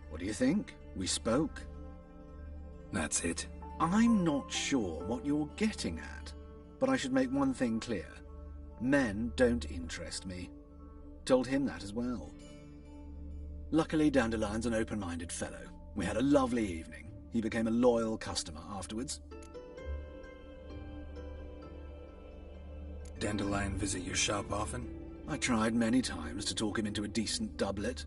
What do you think? We spoke. That's it? I'm not sure what you're getting at, but I should make one thing clear. Men don't interest me. Told him that as well. Luckily, Dandelion's an open-minded fellow. We had a lovely evening. He became a loyal customer afterwards. Dandelion visit your shop often? I tried many times to talk him into a decent doublet.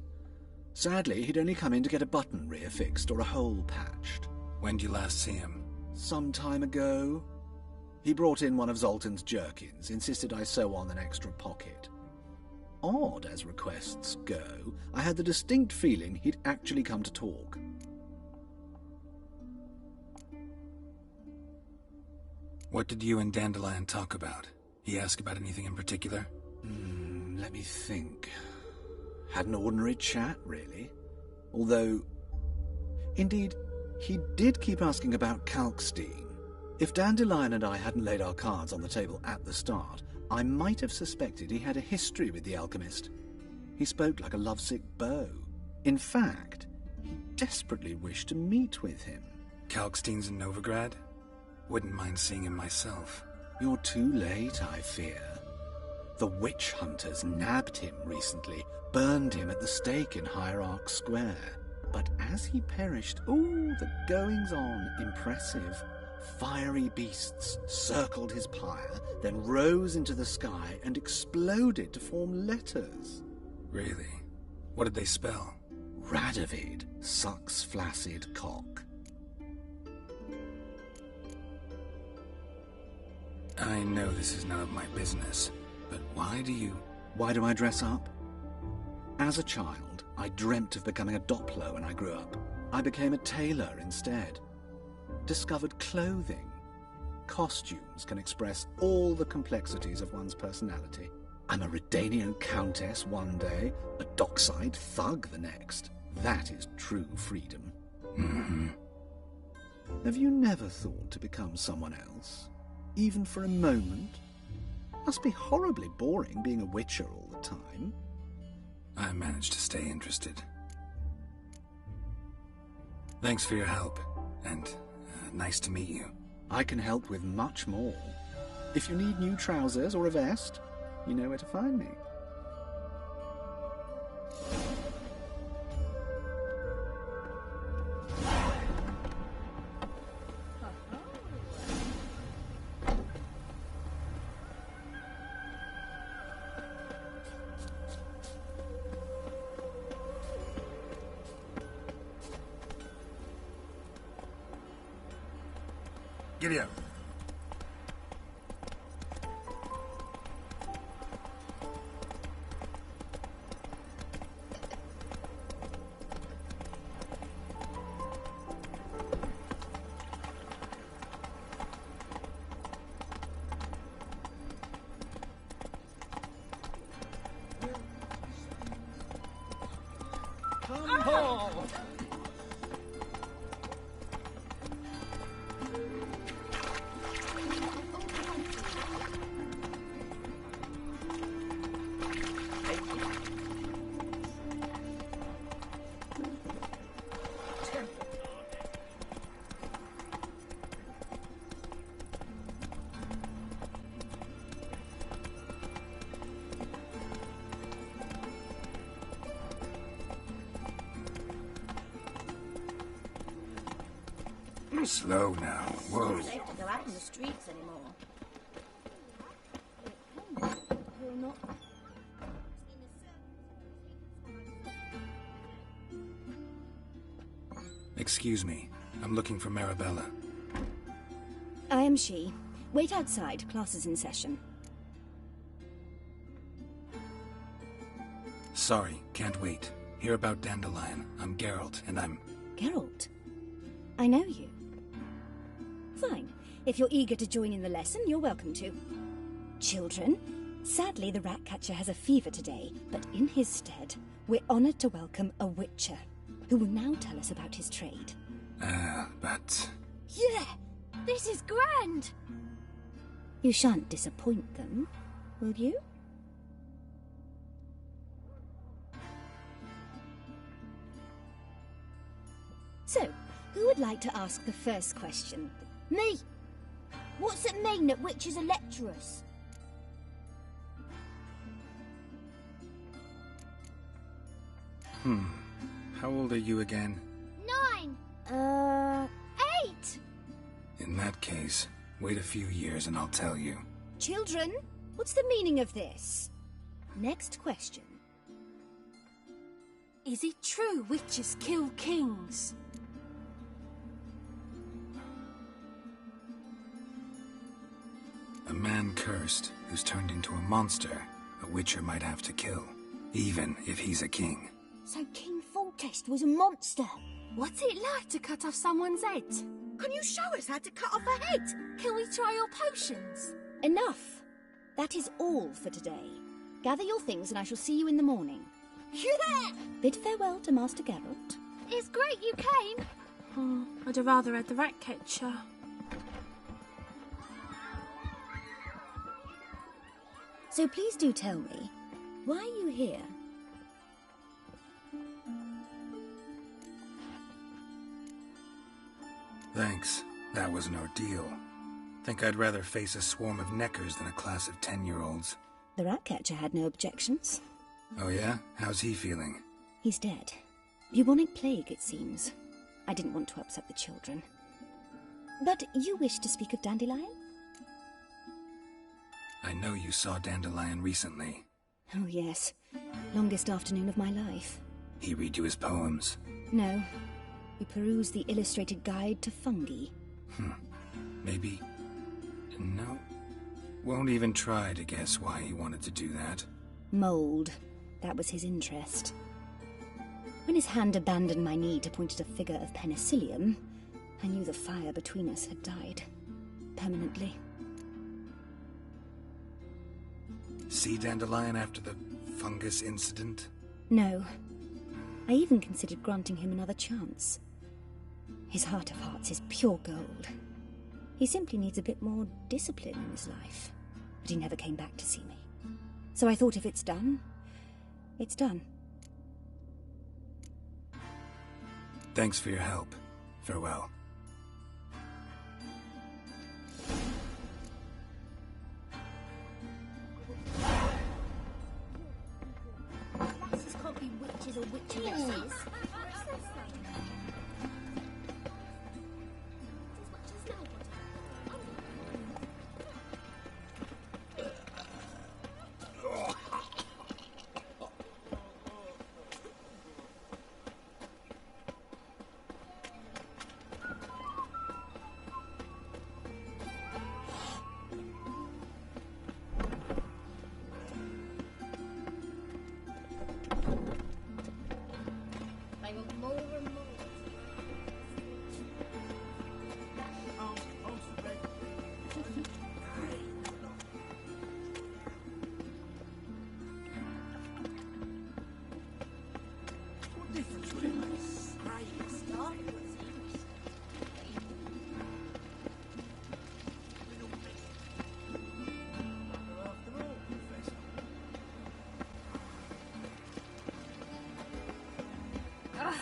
Sadly, he'd only come in to get a button reaffixed or a hole patched. When did you last see him? Some time ago. He brought in one of Zoltan's jerkins, insisted I sew on an extra pocket. Odd as requests go, I had the distinct feeling he'd actually come to talk. What did you and Dandelion talk about? He asked about anything in particular? Let me think. Had an ordinary chat, really. Although, indeed, he did keep asking about Kalkstein. If Dandelion and I hadn't laid our cards on the table at the start, I might have suspected he had a history with the alchemist. He spoke like a lovesick beau. In fact, he desperately wished to meet with him. Kalkstein's in Novigrad? Wouldn't mind seeing him myself. You're too late, I fear. The witch hunters nabbed him recently, burned him at the stake in Hierarch Square. But as he perished, the goings-on, impressive. Fiery beasts circled his pyre, then rose into the sky and exploded to form letters. Really? What did they spell? Radovid sucks flaccid cock. I know this is none of my business, but why do I dress up? As a child, I dreamt of becoming a Doppler when I grew up. I became a tailor instead. Discovered clothing. Costumes can express all the complexities of one's personality. I'm a Redanian countess one day, a dockside thug the next. That is true freedom. Have you never thought to become someone else? Even for a moment? Must be horribly boring being a witcher all the time. I managed to stay interested. Thanks for your help, and nice to meet you. I can help with much more. If you need new trousers or a vest, you know where to find me. Giddy up. Oh. Slow now. Whoa. It's safe to go out in the streets anymore. Will not. Excuse me. I'm looking for Marabella. I am she. Wait outside. Class is in session. Sorry, can't wait. Hear about Dandelion. I'm Geralt, and I'm... Geralt? I know you. Fine. If you're eager to join in the lesson, you're welcome to. Children, sadly the rat catcher has a fever today, but in his stead, we're honoured to welcome a witcher, who will now tell us about his trade. But... Yeah! This is grand! You shan't disappoint them, will you? So, who would like to ask the first question? Me! What's it mean that witches are lecturers? How old are you again? 9! 8! In that case, wait a few years and I'll tell you. Children, what's the meaning of this? Next question. Is it true witches kill kings? A man cursed who's turned into a monster, a witcher might have to kill, even if he's a king. So King Foltest was a monster. What's it like to cut off someone's head? Can you show us how to cut off a head? Can we try your potions? Enough! That is all for today. Gather your things and I shall see you in the morning. Yeah! Bid farewell to Master Geralt. It's great you came. Oh, I'd have rather had the rat catcher. So please do tell me, why are you here? Thanks. That was an ordeal. Think I'd rather face a swarm of neckers than a class of 10-year-olds. The rat catcher had no objections. Oh yeah? How's he feeling? He's dead. Bubonic plague, it seems. I didn't want to upset the children. But you wish to speak of Dandelion? I know you saw Dandelion recently. Oh yes. Longest afternoon of my life. He read you his poems? No. We perused the illustrated guide to fungi. Maybe... No. Won't even try to guess why he wanted to do that. Mold. That was his interest. When his hand abandoned my knee to point at a figure of penicillium, I knew the fire between us had died. Permanently. See Dandelion after the fungus incident? No. I even considered granting him another chance. His heart of hearts is pure gold. He simply needs a bit more discipline in his life. But he never came back to see me. So I thought if it's done, it's done. Thanks for your help. Farewell. Lasses can't be witches or witcheresses.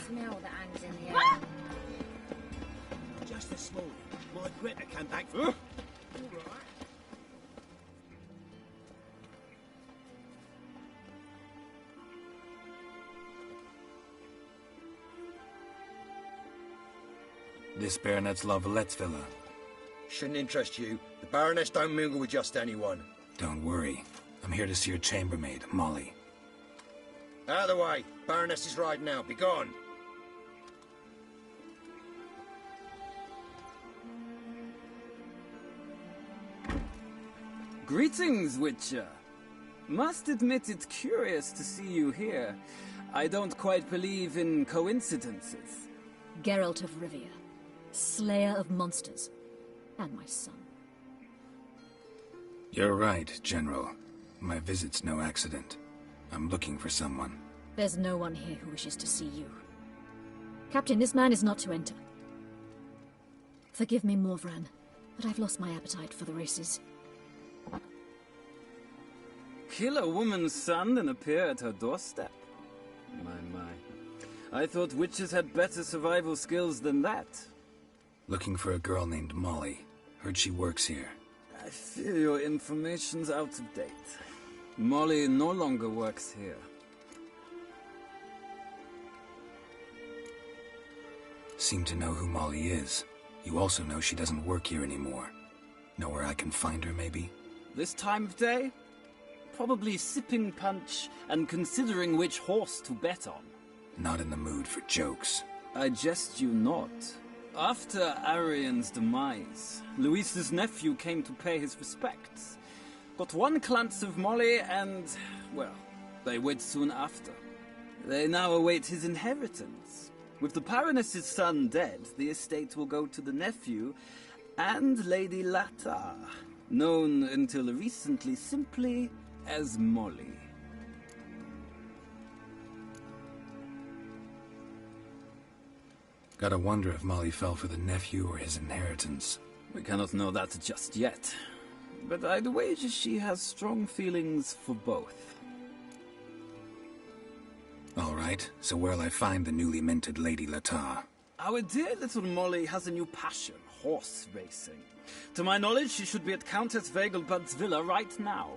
smell the hands in the air. Just this morning, my Greta came back from... This Baronet's La Vallette's villa. Shouldn't interest you. The Baroness don't mingle with just anyone. Don't worry. I'm here to see your chambermaid, Molly. Out of the way. Baroness is riding now. Be gone. Greetings, Witcher. Must admit it's curious to see you here. I don't quite believe in coincidences. Geralt of Rivia, slayer of monsters, and my son. You're right, General. My visit's no accident. I'm looking for someone. There's no one here who wishes to see you. Captain, this man is not to enter. Forgive me, Morvran, but I've lost my appetite for the races. Kill a woman's son and appear at her doorstep? My. I thought witches had better survival skills than that. Looking for a girl named Molly. Heard she works here. I fear your information's out of date. Molly no longer works here. Seem to know who Molly is. You also know she doesn't work here anymore. Know where I can find her, maybe? This time of day? Probably sipping punch and considering which horse to bet on. Not in the mood for jokes. I jest you not. After Arian's demise, Louise's nephew came to pay his respects. Got one glance of Molly and, well, they wed soon after. They now await his inheritance. With the Baroness's son dead, the estate will go to the nephew and Lady Lata, known until recently simply as Molly. Gotta wonder if Molly fell for the nephew or his inheritance. We cannot know that just yet, but I'd wager she has strong feelings for both. All right, so where'll I find the newly minted Lady Lata? Our dear little Molly has a new passion, horse racing. To my knowledge, she should be at Countess Vegelbud's villa right now.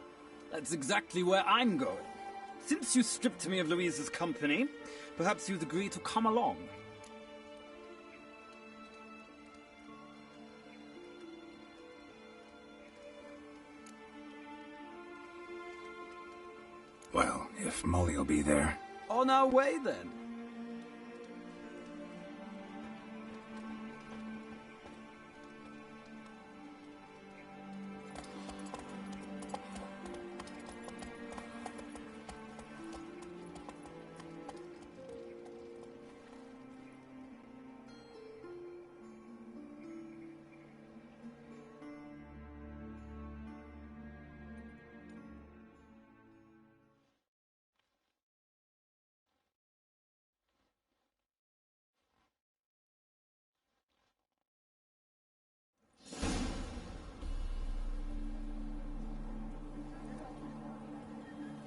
That's exactly where I'm going. Since you stripped me of Louise's company, perhaps you'd agree to come along. Well, if Molly'll be there. On our way, then.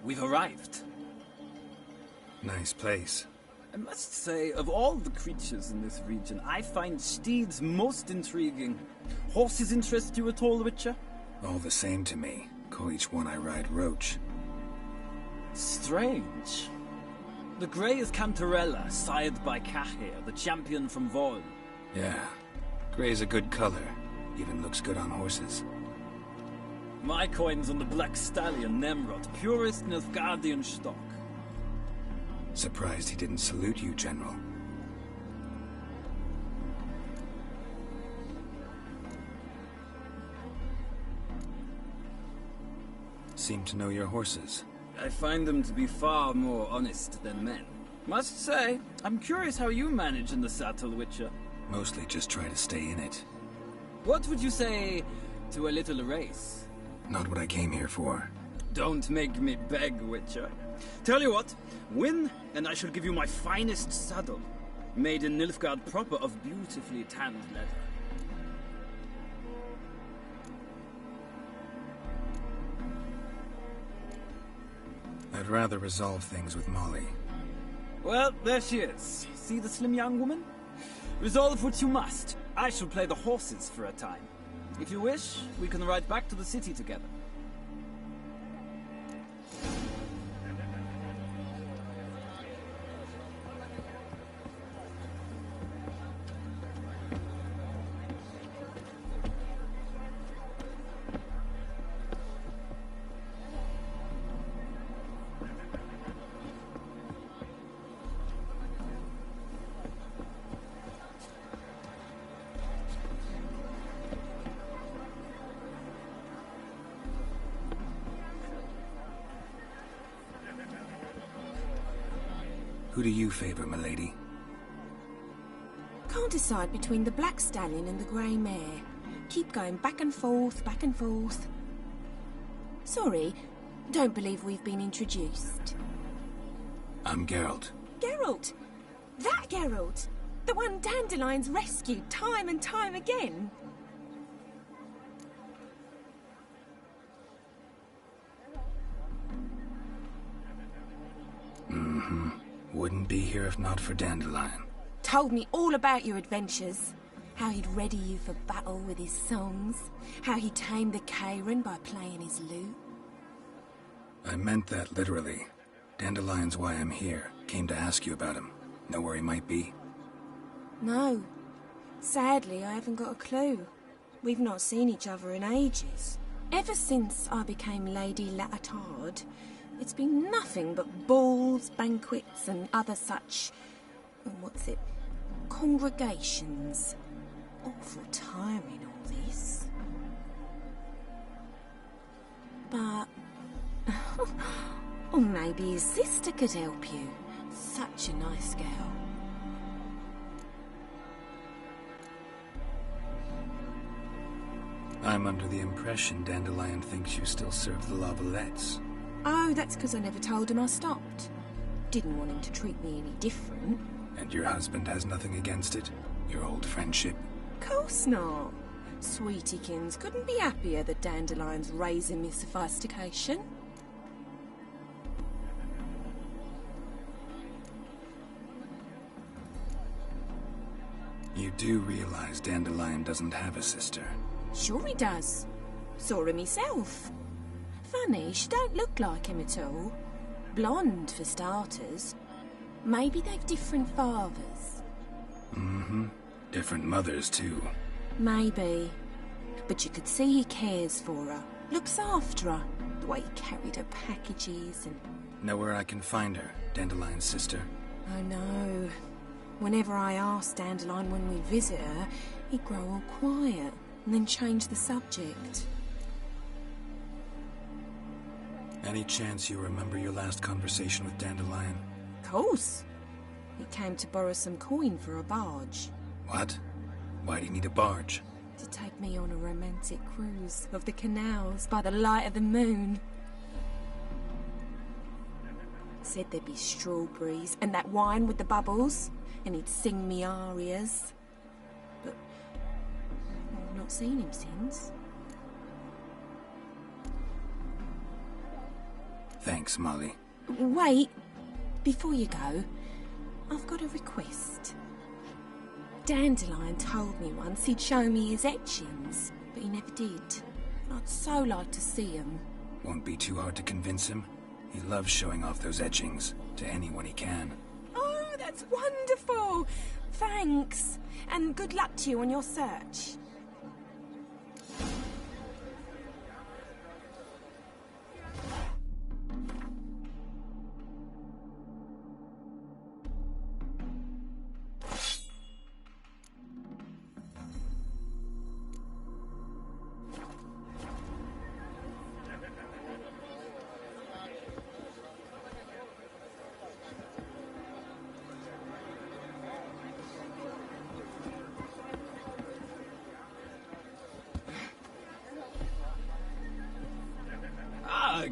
We've arrived. Nice place. I must say, of all the creatures in this region, I find steeds most intriguing. Horses interest you at all, Witcher? All the same to me. Call each one I ride Roach. Strange. The grey is Cantarella, sired by Cahir, the champion from Vol. Yeah. Gray's a good color. Even looks good on horses. My coin's on the Black Stallion, Nemrod, purest Nilfgaardian stock. Surprised he didn't salute you, General. Seem to know your horses. I find them to be far more honest than men. Must say, I'm curious how you manage in the saddle, Witcher. Mostly just try to stay in it. What would you say to a little race? Not what I came here for. Don't make me beg, Witcher. Tell you what, win, and I shall give you my finest saddle. Made in Nilfgaard proper of beautifully tanned leather. I'd rather resolve things with Molly. Well, there she is. See the slim young woman? Resolve what you must. I shall play the horses for a time. If you wish, we can ride back to the city together. Who do you favor, milady? Can't decide between the black stallion and the grey mare. Keep going back and forth, back and forth. Sorry, don't believe we've been introduced. I'm Geralt. Geralt! That Geralt! The one Dandelion's rescued time and time again. Mm-hmm. Wouldn't be here if not for Dandelion. Told me all about your adventures. How he'd ready you for battle with his songs. How he tamed the Karen by playing his lute. I meant that literally. Dandelion's why I'm here. Came to ask you about him. Know where he might be? No. Sadly, I haven't got a clue. We've not seen each other in ages. Ever since I became Lady Aard, it's been nothing but balls, banquets, and other such... congregations. Awful tiring, all this. But... or maybe his sister could help you. Such a nice girl. I'm under the impression Dandelion thinks you still serve the Lavalettes. Oh, that's because I never told him I stopped. Didn't want him to treat me any different. And your husband has nothing against it? Your old friendship? Course not. Sweetiekins couldn't be happier that Dandelion's raising me sophistication. You do realize Dandelion doesn't have a sister? Sure he does. Saw him himself. Funny, she don't look like him at all. Blonde, for starters. Maybe they've different fathers. Mm-hmm. Different mothers, too. Maybe. But you could see he cares for her. Looks after her. The way he carried her packages and... Know where I can find her, Dandelion's sister? I know. Whenever I ask Dandelion when we visit her, he'd grow all quiet and then change the subject. Any chance you remember your last conversation with Dandelion? Course. He came to borrow some coin for a barge. What? Why do you need a barge? To take me on a romantic cruise of the canals by the light of the moon. Said there'd be strawberries and that wine with the bubbles, and he'd sing me arias. But I've not seen him since. Thanks, Molly. Wait, before you go, I've got a request. Dandelion told me once he'd show me his etchings, but he never did. I'd so like to see them. Won't be too hard to convince him. He loves showing off those etchings to anyone he can. Oh, that's wonderful! Thanks, and good luck to you on your search.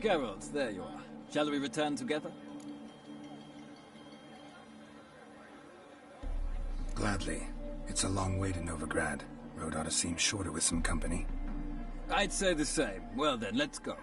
Geralt, there you are. Shall we return together? Gladly. It's a long way to Novigrad. Road ought to seem shorter with some company. I'd say the same. Well then, let's go.